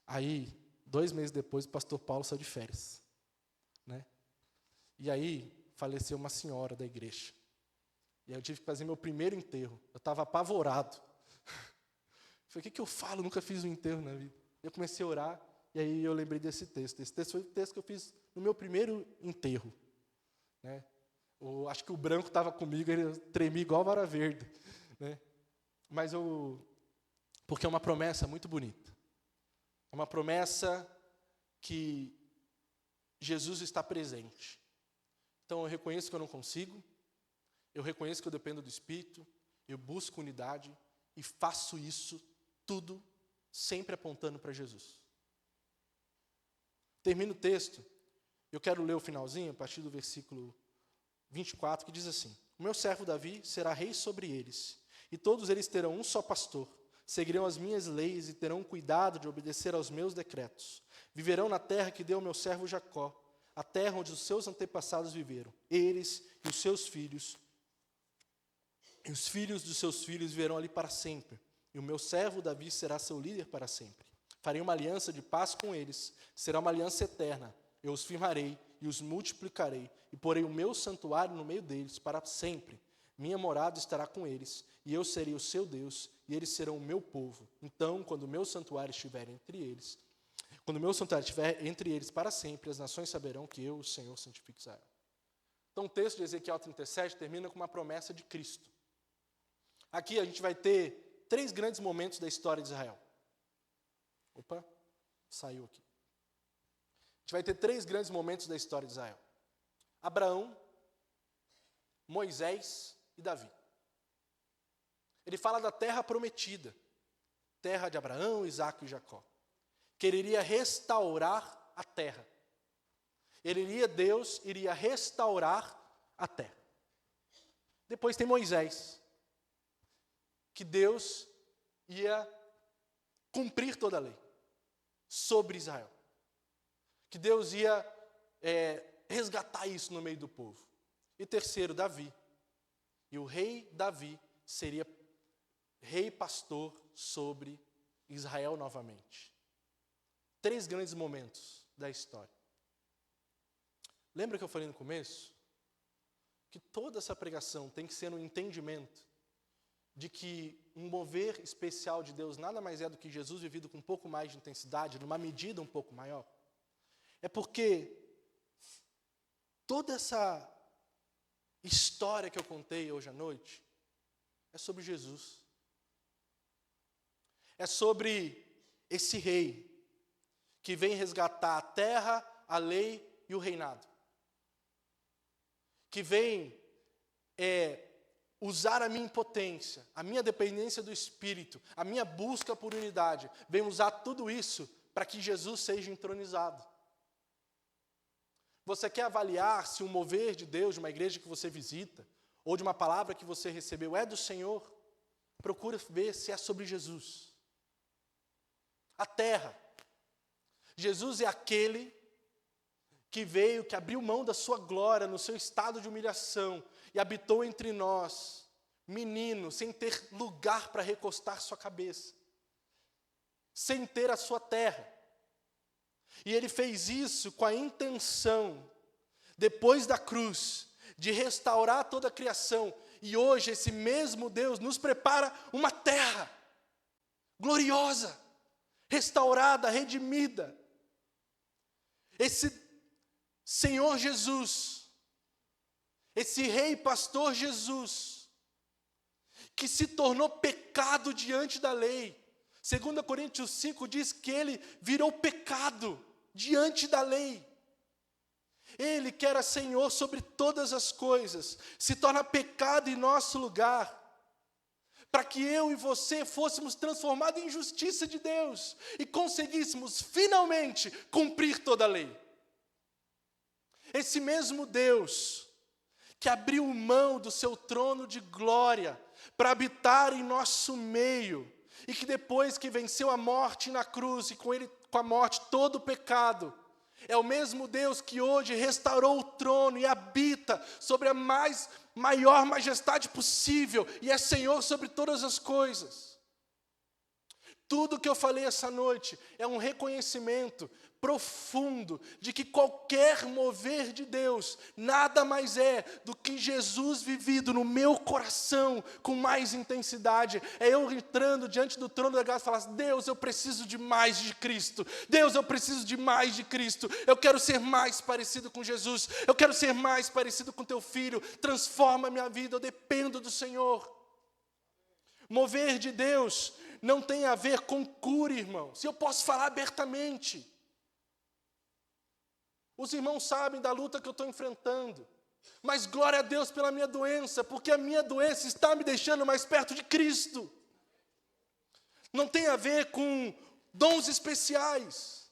Aí, 2 meses depois, o pastor Paulo saiu de férias. Né? E aí, faleceu uma senhora da igreja. E aí eu tive que fazer meu primeiro enterro. Eu estava apavorado. Falei, o que eu falo? Nunca fiz um enterro na vida. Eu comecei a orar, e aí eu lembrei desse texto. Esse texto foi o texto que eu fiz no meu primeiro enterro. Né? Acho que o branco estava comigo, ele tremia igual a vara verde. Né? Porque é uma promessa muito bonita. É uma promessa que Jesus está presente. Então eu reconheço que eu não consigo, eu reconheço que eu dependo do Espírito, eu busco unidade e faço isso tudo sempre apontando para Jesus. Termino o texto, eu quero ler o finalzinho, a partir do versículo 24, que diz assim: O meu servo Davi será rei sobre eles, e todos eles terão um só pastor. Seguirão as minhas leis e terão cuidado de obedecer aos meus decretos. Viverão na terra que deu ao meu servo Jacó, a terra onde os seus antepassados viveram. Eles e os seus filhos, e os filhos dos seus filhos viverão ali para sempre. E o meu servo Davi será seu líder para sempre. Farei uma aliança de paz com eles, será uma aliança eterna. Eu os firmarei e os multiplicarei, e porei o meu santuário no meio deles para sempre. Minha morada estará com eles, e eu serei o seu Deus, e eles serão o meu povo. Então, quando o meu santuário estiver entre eles, para sempre, as nações saberão que eu, o Senhor, santifico Israel. Então, o texto de Ezequiel 37 termina com uma promessa de Cristo. Aqui a gente vai ter 3 grandes momentos da história de Israel. Opa, saiu aqui. A gente vai ter 3 grandes momentos da história de Israel: Abraão, Moisés e Davi. Ele fala da terra prometida, terra de Abraão, Isaque e Jacó. que ele iria restaurar a terra. Deus iria restaurar a terra. Depois tem Moisés, que Deus ia cumprir toda a lei sobre Israel. Que Deus ia resgatar isso no meio do povo. E terceiro, Davi. E o rei Davi seria rei pastor sobre Israel novamente. 3 grandes momentos da história. Lembra que eu falei no começo? Que toda essa pregação tem que ser no entendimento de que um mover especial de Deus nada mais é do que Jesus vivido com um pouco mais de intensidade, numa medida um pouco maior. É porque toda essa história que eu contei hoje à noite é sobre Jesus. É sobre esse rei que vem resgatar a terra, a lei e o reinado. Que vem usar a minha impotência, a minha dependência do Espírito, a minha busca por unidade, vem usar tudo isso para que Jesus seja entronizado. Você quer avaliar se o mover de Deus de uma igreja que você visita, ou de uma palavra que você recebeu é do Senhor? Procura ver se é sobre Jesus. A terra. Jesus é aquele que veio, que abriu mão da sua glória no seu estado de humilhação e habitou entre nós, menino, sem ter lugar para recostar sua cabeça, sem ter a sua terra. E ele fez isso com a intenção, depois da cruz, de restaurar toda a criação. E hoje esse mesmo Deus nos prepara uma terra gloriosa, restaurada, redimida. Esse Senhor Jesus, esse Rei Pastor Jesus, que se tornou pecado diante da lei. 2 Coríntios 5 diz que ele virou pecado diante da lei. Ele, que era Senhor sobre todas as coisas, se torna pecado em nosso lugar, para que eu e você fôssemos transformados em justiça de Deus e conseguíssemos finalmente cumprir toda a lei. Esse mesmo Deus que abriu mão do seu trono de glória para habitar em nosso meio, e que depois que venceu a morte na cruz e com a morte todo o pecado, é o mesmo Deus que hoje restaurou o trono e habita sobre a maior majestade possível e é Senhor sobre todas as coisas. Tudo que eu falei essa noite é um reconhecimento profundo de que qualquer mover de Deus nada mais é do que Jesus vivido no meu coração com mais intensidade. É eu entrando diante do trono da graça e falar: Deus, eu preciso de mais de Cristo. Deus, eu preciso de mais de Cristo. Eu quero ser mais parecido com Jesus. Eu quero ser mais parecido com teu Filho. Transforma a minha vida, eu dependo do Senhor. Mover de Deus não tem a ver com cura, irmão. Se eu posso falar abertamente. Os irmãos sabem da luta que eu estou enfrentando. Mas glória a Deus pela minha doença, porque a minha doença está me deixando mais perto de Cristo. Não tem a ver com dons especiais.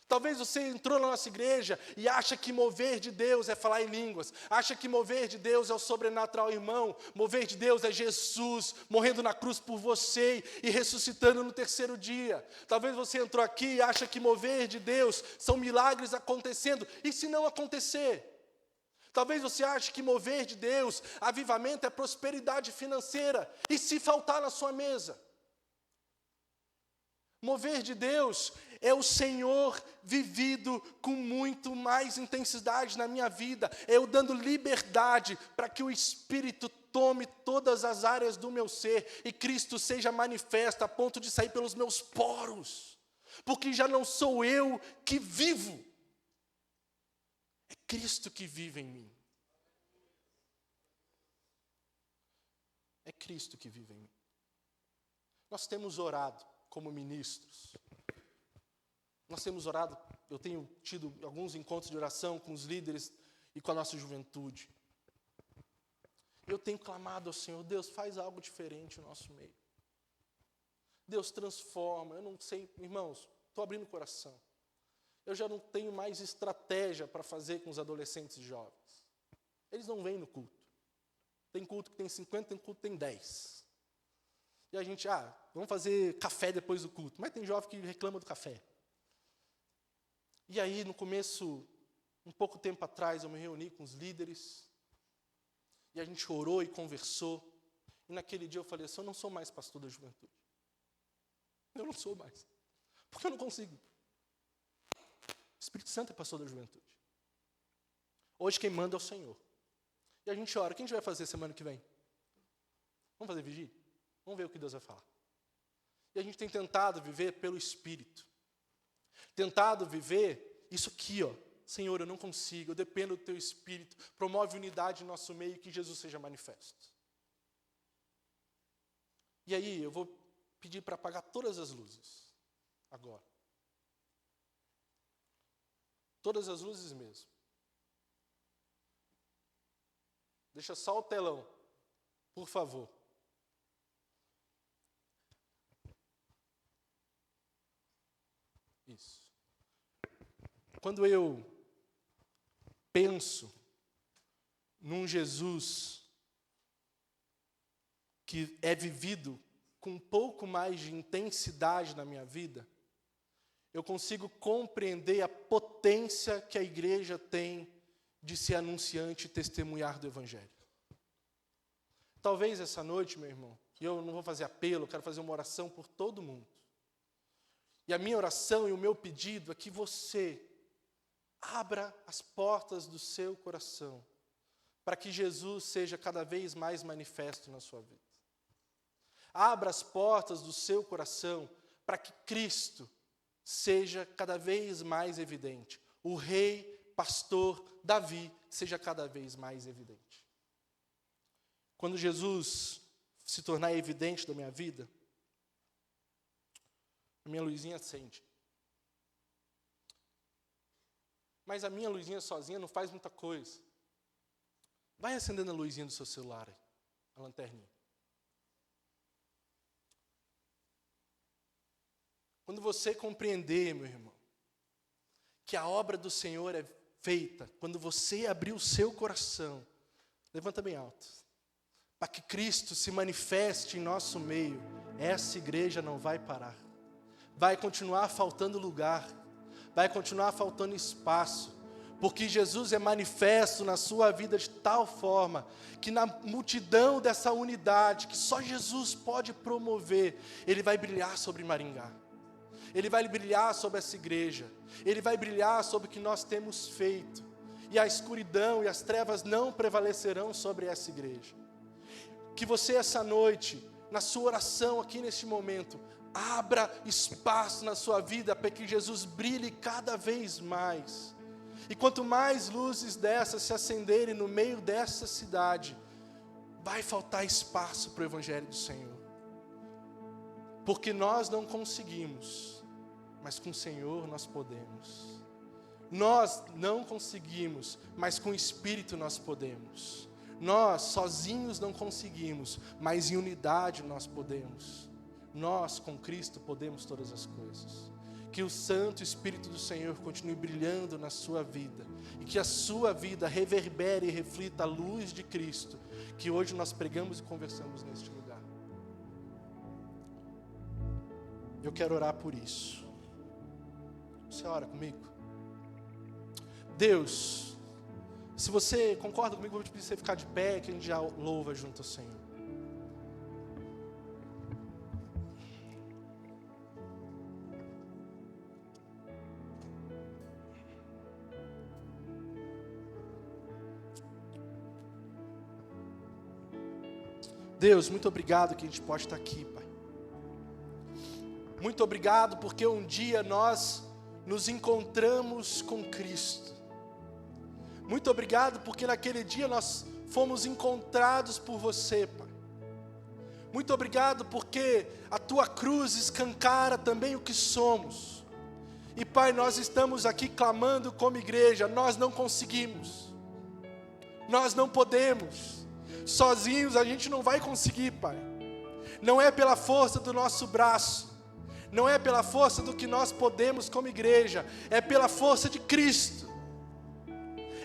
Talvez você entrou na nossa igreja e acha que mover de Deus é falar em línguas. Acha que mover de Deus é o sobrenatural, irmão. Mover de Deus é Jesus morrendo na cruz por você e ressuscitando no terceiro dia. Talvez você entrou aqui e acha que mover de Deus são milagres acontecendo. E se não acontecer? Talvez você ache que mover de Deus, avivamento é prosperidade financeira. E se faltar na sua mesa? Mover de Deus é o Senhor vivido com muito mais intensidade na minha vida. É eu dando liberdade para que o Espírito tome todas as áreas do meu ser e Cristo seja manifesto a ponto de sair pelos meus poros. Porque já não sou eu que vivo. É Cristo que vive em mim. É Cristo que vive em mim. Nós temos orado como ministros. Nós temos orado, eu tenho tido alguns encontros de oração com os líderes e com a nossa juventude. Eu tenho clamado ao Senhor: Deus, faz algo diferente no nosso meio. Deus, transforma. Eu não sei, irmãos, estou abrindo o coração. Eu já não tenho mais estratégia para fazer com os adolescentes e jovens. Eles não vêm no culto. Tem culto que tem 50, tem culto que tem 10. E a gente, vamos fazer café depois do culto. Mas tem jovem que reclama do café. E aí, no começo, um pouco tempo atrás, eu me reuni com os líderes. E a gente orou e conversou. E naquele dia eu falei assim, eu não sou mais pastor da juventude. Eu não sou mais. Porque eu não consigo. O Espírito Santo é pastor da juventude. Hoje quem manda é o Senhor. E a gente ora, o que a gente vai fazer semana que vem? Vamos fazer vigília? Vamos ver o que Deus vai falar. E a gente tem tentado viver pelo Espírito. Tentado viver isso aqui, Senhor, eu não consigo, eu dependo do Teu Espírito. Promove unidade no nosso meio e que Jesus seja manifesto. E aí, eu vou pedir para apagar todas as luzes. Agora. Todas as luzes mesmo. Deixa só o telão, por favor. Isso. Quando eu penso num Jesus que é vivido com um pouco mais de intensidade na minha vida, eu consigo compreender a potência que a igreja tem de ser anunciante e testemunhar do Evangelho. Talvez essa noite, meu irmão, e eu não vou fazer apelo, eu quero fazer uma oração por todo mundo. E a minha oração e o meu pedido é que você abra as portas do seu coração para que Jesus seja cada vez mais manifesto na sua vida. Abra as portas do seu coração para que Cristo seja cada vez mais evidente. O rei, pastor, Davi, seja cada vez mais evidente. Quando Jesus se tornar evidente da minha vida, a minha luzinha acende. Mas a minha luzinha sozinha não faz muita coisa. Vai acendendo a luzinha do seu celular aí, a lanterninha. Quando você compreender, meu irmão, que a obra do Senhor é feita, quando você abrir o seu coração, levanta bem alto, para que Cristo se manifeste em nosso meio, essa igreja não vai parar. Vai continuar faltando lugar, vai continuar faltando espaço, porque Jesus é manifesto na sua vida de tal forma, que na multidão dessa unidade, que só Jesus pode promover, Ele vai brilhar sobre Maringá. Ele vai brilhar sobre essa igreja, Ele vai brilhar sobre o que nós temos feito, e a escuridão e as trevas não prevalecerão sobre essa igreja. Que você essa noite, na sua oração aqui neste momento, abra espaço na sua vida para que Jesus brilhe cada vez mais. E quanto mais luzes dessas se acenderem no meio dessa cidade, vai faltar espaço para o Evangelho do Senhor. Porque nós não conseguimos, mas com o Senhor nós podemos. Nós não conseguimos, mas com o Espírito nós podemos. Nós sozinhos não conseguimos, mas em unidade nós podemos. Nós com Cristo podemos todas as coisas. Que o Santo Espírito do Senhor continue brilhando na sua vida. E que a sua vida reverbere e reflita a luz de Cristo, que hoje nós pregamos e conversamos neste lugar. Eu quero orar por isso. Você ora comigo? Deus, se você concorda comigo, eu vou te pedir para você ficar de pé, que a gente já louva junto ao Senhor. Deus, muito obrigado que a gente pode estar aqui, Pai. Muito obrigado porque um dia nós nos encontramos com Cristo. Muito obrigado porque naquele dia nós fomos encontrados por você, Pai. Muito obrigado porque a Tua cruz escancara também o que somos. E Pai, nós estamos aqui clamando como igreja, nós não conseguimos. Nós não podemos. Sozinhos a gente não vai conseguir, Pai. Não é pela força do nosso braço, Não é pela força do que nós podemos como igreja, é pela força de Cristo.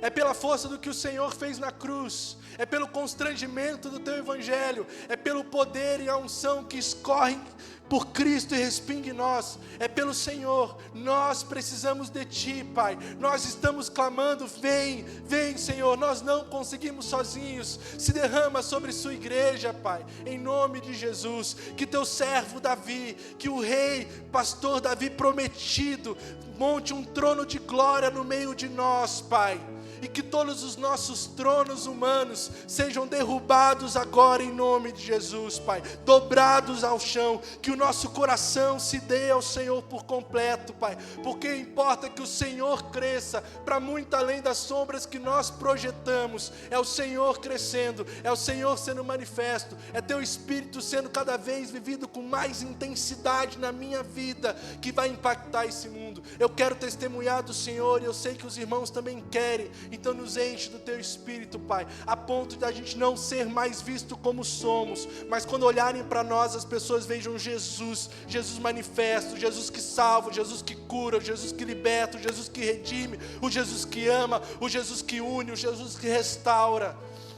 É pela força do que o Senhor fez na cruz, é pelo constrangimento do teu evangelho, é pelo poder e a unção que escorrem por Cristo e respinga em nós, é pelo Senhor. Nós precisamos de Ti, Pai. Nós estamos clamando, vem, vem, Senhor. Nós não conseguimos sozinhos. Se derrama sobre sua igreja, Pai, em nome de Jesus. Que teu servo Davi, que o rei, pastor Davi prometido, monte um trono de glória no meio de nós, Pai. E que todos os nossos tronos humanos sejam derrubados agora em nome de Jesus, Pai. Dobrados ao chão, que o nosso coração se dê ao Senhor por completo, Pai. Porque importa que o Senhor cresça para muito além das sombras que nós projetamos. É o Senhor crescendo, é o Senhor sendo manifesto, é Teu Espírito sendo cada vez vivido com mais intensidade na minha vida, que vai impactar esse mundo. Eu quero testemunhar do Senhor e eu sei que os irmãos também querem. Então nos enche do Teu Espírito, Pai, a ponto de a gente não ser mais visto como somos, mas quando olharem para nós, as pessoas vejam Jesus, Jesus manifesto, Jesus que salva, Jesus que cura, o Jesus que liberta, o Jesus que redime, o Jesus que ama, o Jesus que une, o Jesus que restaura.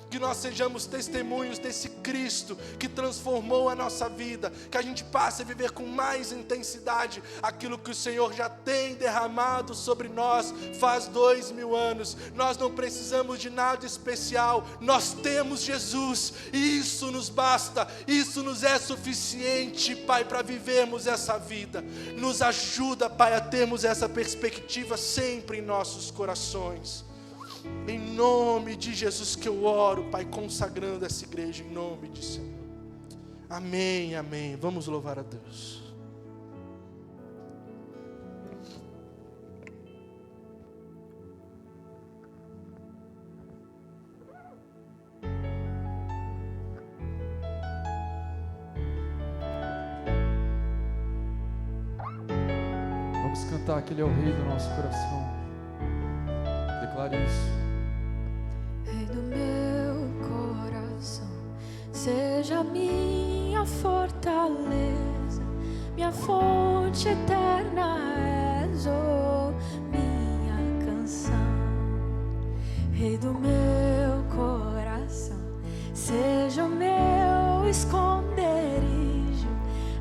Que nós sejamos testemunhos desse Cristo que transformou a nossa vida, que a gente passe a viver com mais intensidade aquilo que o Senhor já tem derramado sobre nós faz 2000 anos. Nós não precisamos de nada especial, nós temos Jesus e isso nos basta, isso nos é suficiente, Pai, para vivermos essa vida. Nos ajuda, Pai, a termos essa perspectiva sempre em nossos corações. Em nome de Jesus que eu oro, Pai, consagrando essa igreja em nome de Senhor. Amém, amém. Vamos louvar a Deus. Vamos cantar que Ele é o Rei do nosso coração. Declare isso. Rei do meu coração, seja minha fortaleza, minha fonte eterna és, oh, minha canção. Rei do meu coração, seja o meu esconderijo,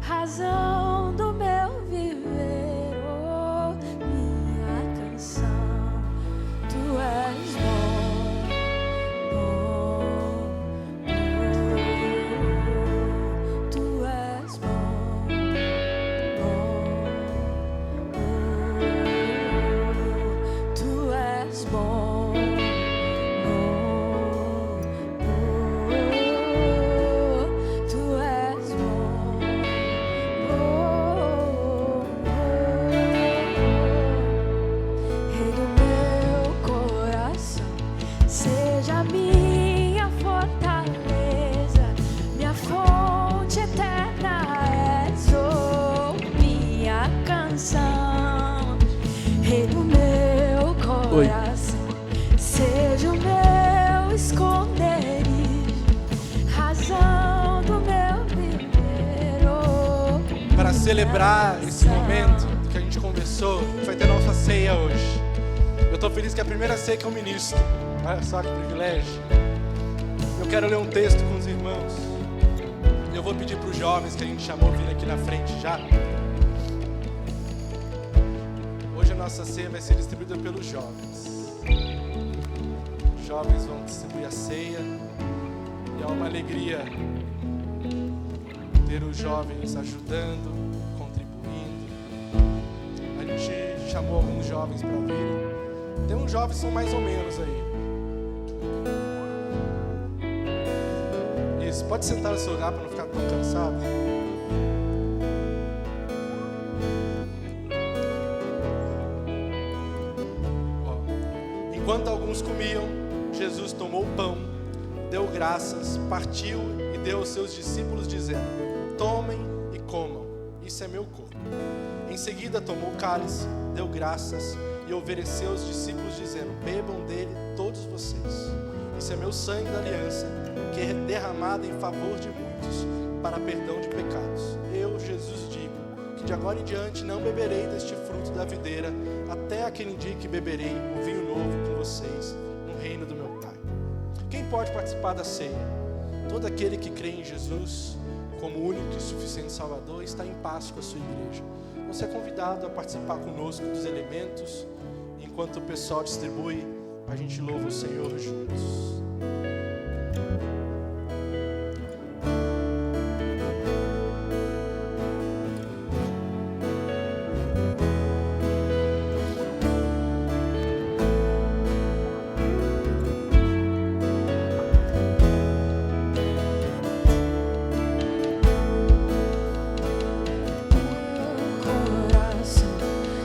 razão do meu viver, oh, minha canção. Tu és celebrar esse momento que a gente conversou, vai ter nossa ceia hoje. Eu estou feliz que é a primeira ceia que eu ministro. Olha só que privilégio. Eu quero ler um texto com os irmãos. Eu vou pedir para os jovens que a gente chamou vir aqui na frente já. Hoje a nossa ceia vai ser distribuída pelos jovens. Os jovens vão distribuir a ceia e é uma alegria ter os jovens ajudando, chamou alguns jovens para virem. Tem uns jovens que são mais ou menos aí. Isso, pode sentar no seu lugar para não ficar tão cansado. Enquanto alguns comiam, Jesus tomou o pão, deu graças, partiu e deu aos seus discípulos dizendo: tomem e comam, isso é meu corpo. Em seguida tomou o cálice, deu graças e ofereceu aos discípulos dizendo: bebam dele todos vocês. Isso é meu sangue da aliança, que é derramado em favor de muitos, para perdão de pecados. Eu, Jesus, digo que de agora em diante não beberei deste fruto da videira, até aquele dia que beberei um vinho novo com vocês no reino do meu Pai. Quem pode participar da ceia? Todo aquele que crê em Jesus como único e suficiente Salvador está em paz com a sua igreja. Você é convidado a participar conosco dos elementos. Enquanto o pessoal distribui, a gente louva o Senhor juntos.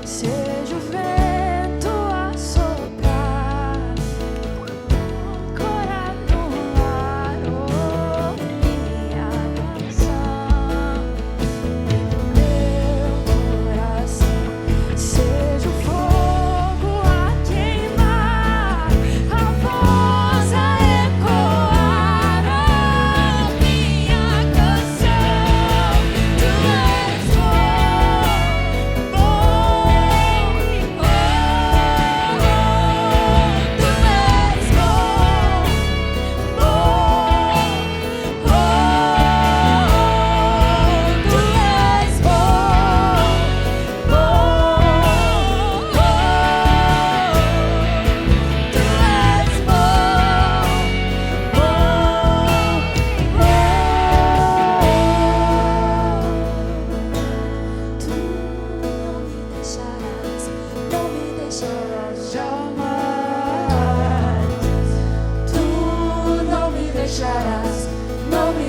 Seja o vento a soprar,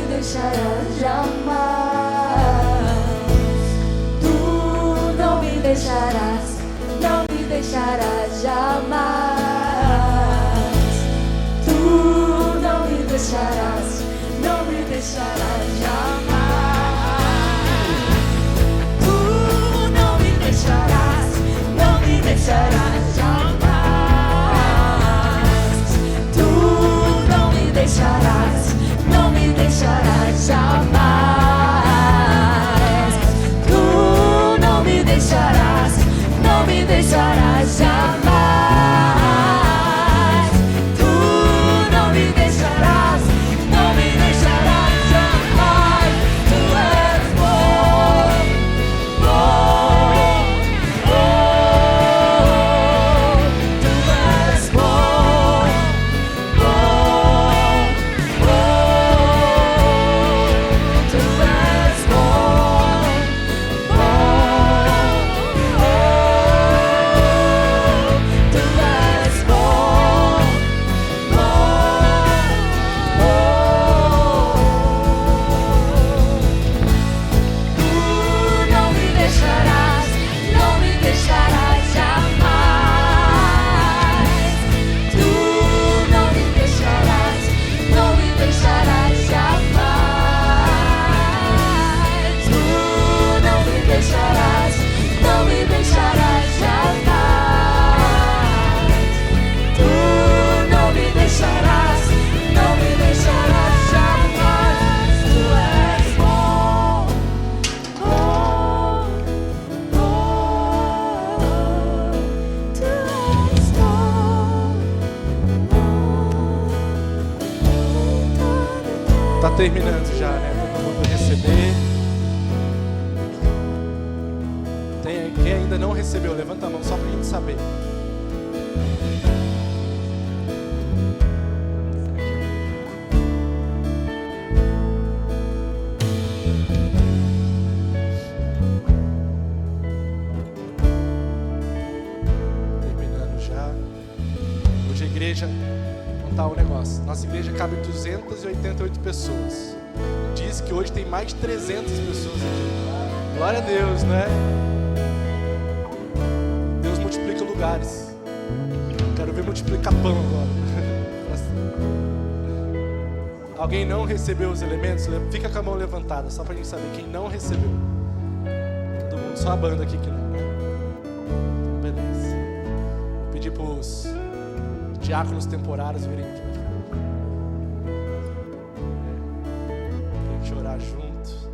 deixarás jamais. Tu não me deixarás, não me deixarás jamais. Tu não me deixarás, não me deixarás jamais. Tu não me deixarás, não me deixarás jamais. Tu não me deixarás, não me deixarás jamais. Tu não me deixarás, não me deixarás jamais. Tu não me deixarás, não me deixarás jamais. Tu és bom, bom, bom. Tu és bom, bom, bom. Tu és bom, bom, bom. Tu és bom, Tu não me deixarás, não me deixarás jamais. Tu não me deixarás, não me deixarás jamais. Tu não me deixarás, não me deixarás jamais. Tu não me deixarás, não me deixarás jamais. Tu és bom, bom, bom. Tu és bom, bom. Tá terminando já, né? Todo mundo receber. Quem ainda não recebeu, levanta a mão só pra gente saber. Terminando já. Hoje a igreja, vou contar um negócio. Nossa igreja cabe 288 pessoas. Diz que hoje tem mais de 300 pessoas aqui. Glória a Deus, né? Deus multiplica lugares. Quero ver multiplicar pão agora. Alguém não recebeu os elementos? Fica com a mão levantada, só pra gente saber quem não recebeu. Todo mundo, só a banda aqui que não, né? Beleza. Vou pedir pros diáconos temporários virem aqui. Tem que orar junto.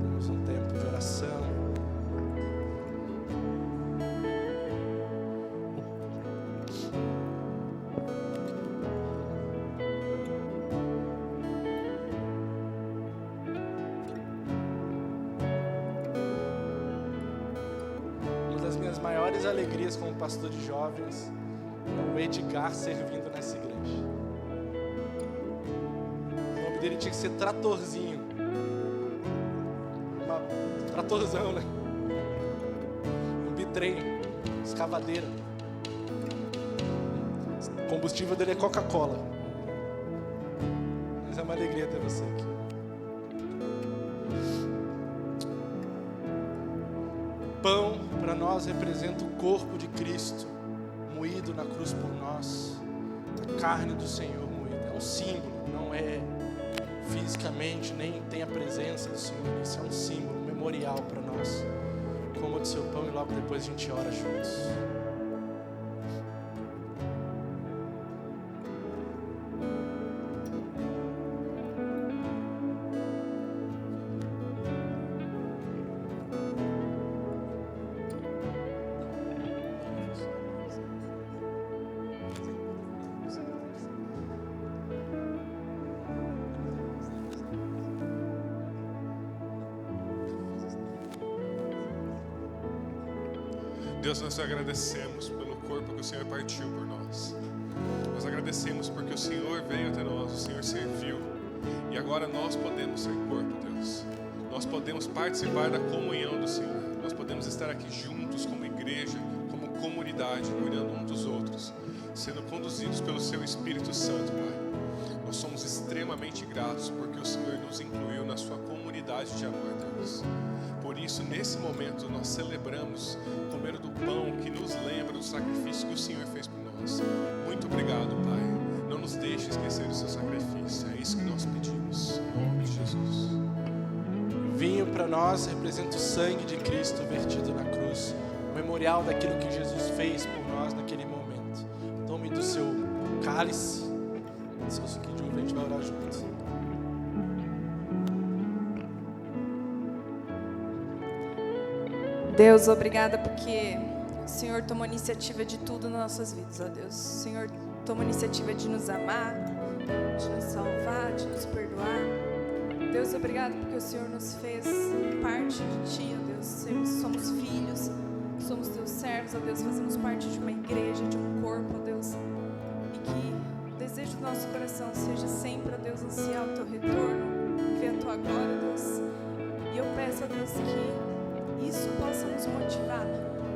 Temos um tempo de oração. maiores alegrias como pastor de jovens é o Edgar servindo nessa igreja. O nome dele tinha que ser Tratorzinho. Tratorzão, né? Um bitrem, escavadeira. O combustível dele é Coca-Cola. Mas é uma alegria ter você aqui. Pão para nós representa o corpo de Cristo moído na cruz por nós, a carne do Senhor moída. É um símbolo, não é fisicamente, nem tem a presença do Senhor. Isso é um símbolo, um memorial para nós. Coma do seu pão e logo depois a gente ora juntos. Deus, nós agradecemos pelo corpo que o Senhor partiu por nós. Nós agradecemos porque o Senhor veio até nós, o Senhor serviu. E agora nós podemos ser corpo, Deus. Nós podemos participar da comunhão do Senhor. Nós podemos estar aqui juntos como igreja, como comunidade, cuidando uns dos outros, sendo conduzidos pelo Seu Espírito Santo, Pai. Nós somos extremamente gratos porque o Senhor nos incluiu na Sua comunidade de amor, Deus. Por isso, nesse momento, nós celebramos comer do pão que nos lembra do sacrifício que o Senhor fez por nós. Muito obrigado, Pai. Não nos deixe esquecer do seu sacrifício. É isso que nós pedimos. Em nome de Jesus. Vinho para nós representa o sangue de Cristo vertido na cruz, o memorial daquilo que Jesus fez por nós naquele momento. Tome do seu cálice, do seu suquinho de uva, a gente vai orar juntos. Deus, obrigada porque o Senhor tomou iniciativa de tudo nas nossas vidas, ó Deus. O Senhor tomou iniciativa de nos amar, de nos salvar, de nos perdoar. Deus, obrigado porque o Senhor nos fez parte de Ti, ó Deus. Somos filhos, somos Teus servos, ó Deus. Fazemos parte de uma igreja, de um corpo, ó Deus. E que o desejo do nosso coração seja sempre, ó Deus, ansiar o Teu retorno, ver a Tua glória, ó Deus. E eu peço, ó Deus, que isso possa nos motivar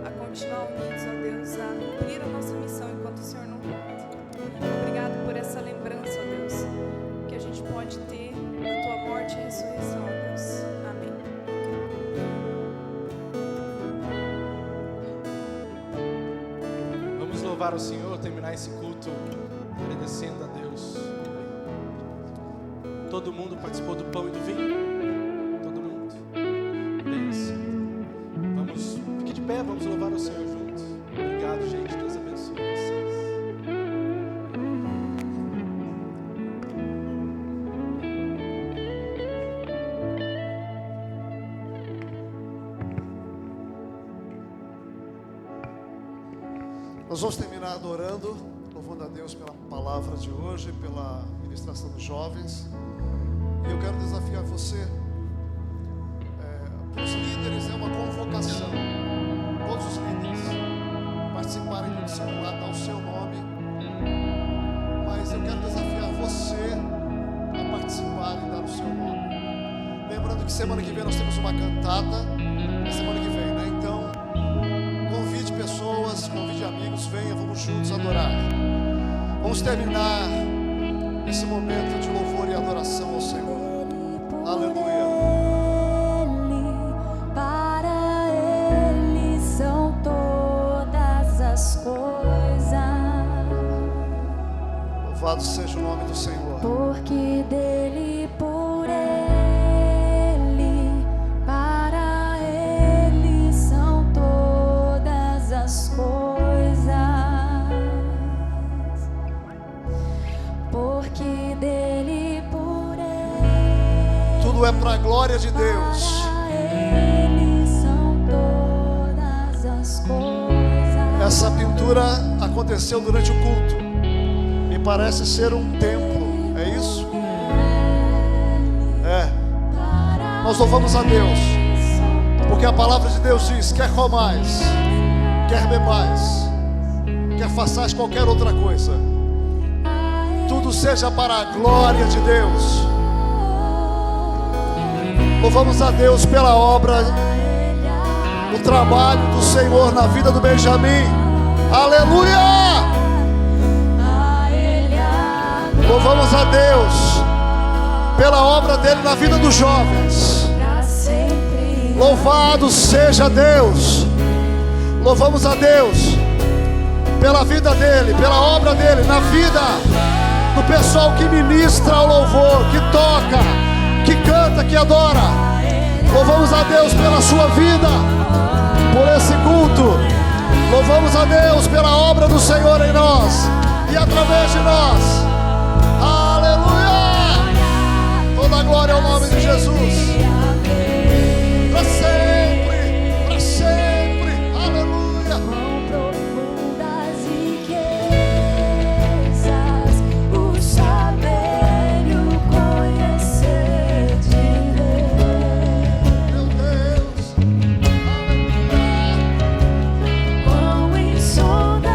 a continuar unidos, ó Deus, a cumprir a nossa missão enquanto o Senhor não volta. Obrigado por essa lembrança, ó Deus, que a gente pode ter da Tua morte e ressurreição, ó Deus. Amém. Vamos louvar o Senhor, terminar esse culto agradecendo a Deus. Todo mundo participou do pão e do vinho? Todo mundo? Beleza. Fique de pé, vamos louvar o Senhor juntos. Obrigado, gente. Deus abençoe vocês. Nós vamos terminar adorando, louvando a Deus pela palavra de hoje, pela ministração dos jovens. E eu quero desafiar você. Para os líderes é uma convocação. Todos os líderes participarem do discipulado, dar o seu nome. Mas eu quero desafiar você a participar e dar o seu nome. Lembrando que semana que vem nós temos uma cantada. É semana que vem, né? Então, convide pessoas, convide amigos, venha, vamos juntos adorar. Vamos terminar esse momento de louvor e adoração ao Senhor. Aleluia. Para Ele são todas as coisas. Louvado seja o nome do Senhor. Porque dele, por Ele, para Ele são todas as coisas. Porque dele, por Ele, Tudo é para a glória de Deus. para Ele são todas as coisas. Essa pintura aconteceu durante o culto. Me parece ser um templo. É isso? É. Nós louvamos a Deus, porque a palavra de Deus diz: quer comais, quer bebais, quer façais qualquer outra coisa, tudo seja para a glória de Deus. Louvamos a Deus pela obra, o trabalho do Senhor na vida do Benjamin. Aleluia! Louvamos a Deus pela obra dele na vida dos jovens. Louvado seja Deus. Louvamos a Deus pela vida dele, pela obra dele, na vida do pessoal que ministra o louvor, que toca, que canta, que adora. Louvamos a Deus pela sua vida, por esse culto. Louvamos a Deus pela obra do Senhor em nós e através de nós. Aleluia! Toda a glória ao nome de Jesus. Para sempre, para sempre. Aleluia! Quão profundas riquezas o saber e o conhecer de Meu Deus! Aleluia! quão insondáveis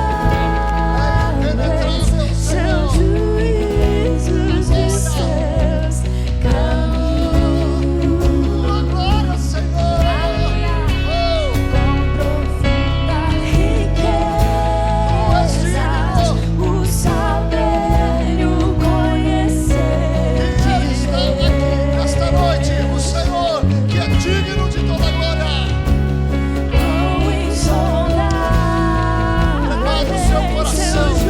são os juízos dos seus caminhos. Tua glória, Senhor! Quão profunda riquezas o saber e o conhecer E está aqui nesta noite o Senhor, que é digno de toda a glória. quão Prepare o seu insondáveis coração. são os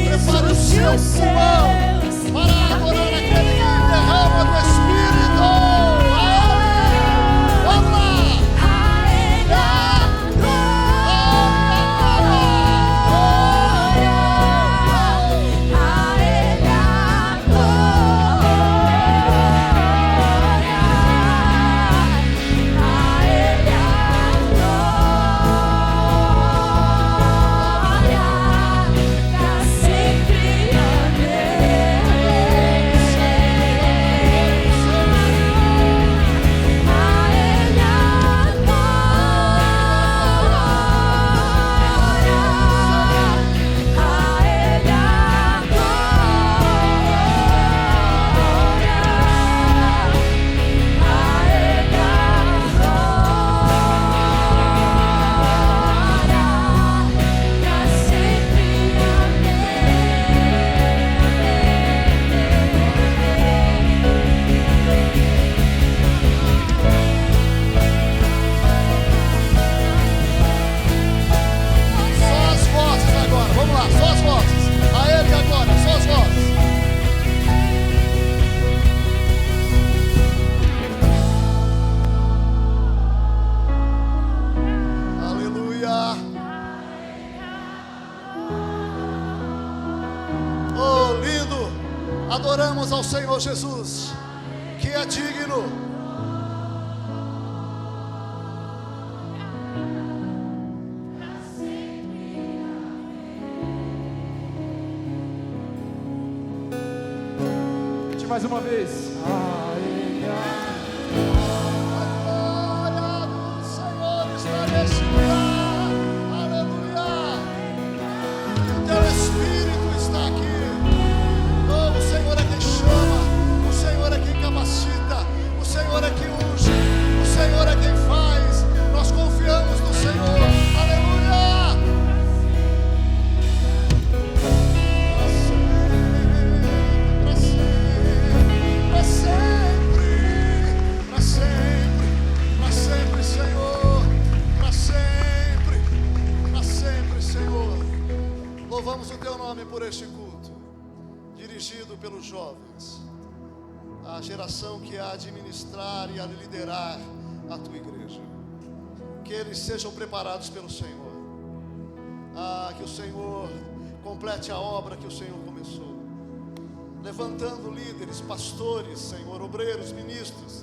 Prepare o juízos seu dos seus pulmão para adorar aquele que derrama do Espírito. Vamos lá! A Ele a glória, a Ele a glória, a Ele a glória, pra sempre. Adoramos ao Senhor Jesus, que é digno. Gente, mais uma vez. Glória do Senhor está nesse lugar. Aleluia. O teu Espírito está aqui. Oh, o Senhor é quem chama, o Senhor é quem capacita, o Senhor é quem unge, o Senhor é quem faz. Nós confiamos no Senhor. Aleluia. Para sempre, para sempre, para sempre, para sempre, Senhor, para sempre, para sempre, Senhor. Louvamos o teu nome por este culto, dirigido pelos jovens, a geração que há de ministrar e a liderar a tua igreja. Que eles sejam preparados pelo Senhor. Que o Senhor complete a obra que o Senhor começou, levantando líderes, pastores, Senhor, obreiros, ministros,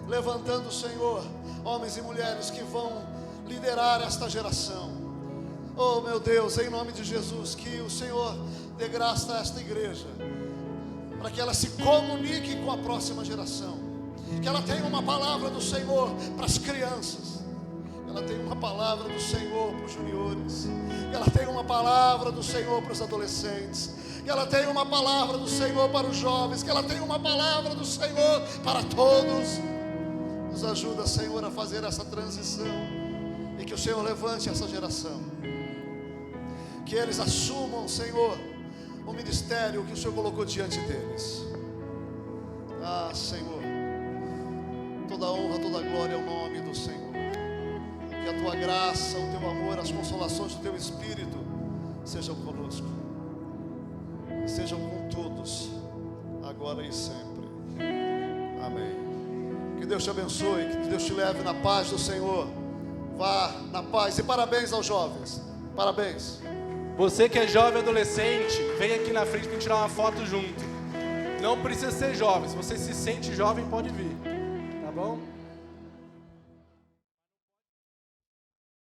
levantando, Senhor, homens e mulheres que vão liderar esta geração. Oh, meu Deus, em nome de Jesus, que o Senhor dê graça a esta igreja, para que ela se comunique com a próxima geração, que ela tenha uma palavra do Senhor para as crianças. ela tenha uma palavra do Senhor para os juniores, que ela tenha uma palavra do Senhor para os adolescentes, que ela tenha uma palavra do Senhor para os jovens, que ela tenha uma palavra do Senhor para todos. Nos ajuda, Senhor, a fazer essa transição, e que o Senhor levante essa geração, que eles assumam, Senhor, o ministério que o Senhor colocou diante deles. Ah, Senhor, toda honra, toda glória ao nome do Senhor. Que a tua graça, o teu amor, as consolações do teu Espírito sejam conosco, e sejam com todos, agora e sempre. Amém. Que Deus te abençoe, que Deus te leve na paz do Senhor. Vá na paz, e parabéns aos jovens. Parabéns. Você que é jovem e adolescente, vem aqui na frente para tirar uma foto junto. Não precisa ser jovem, se você se sente jovem, pode vir, tá bom?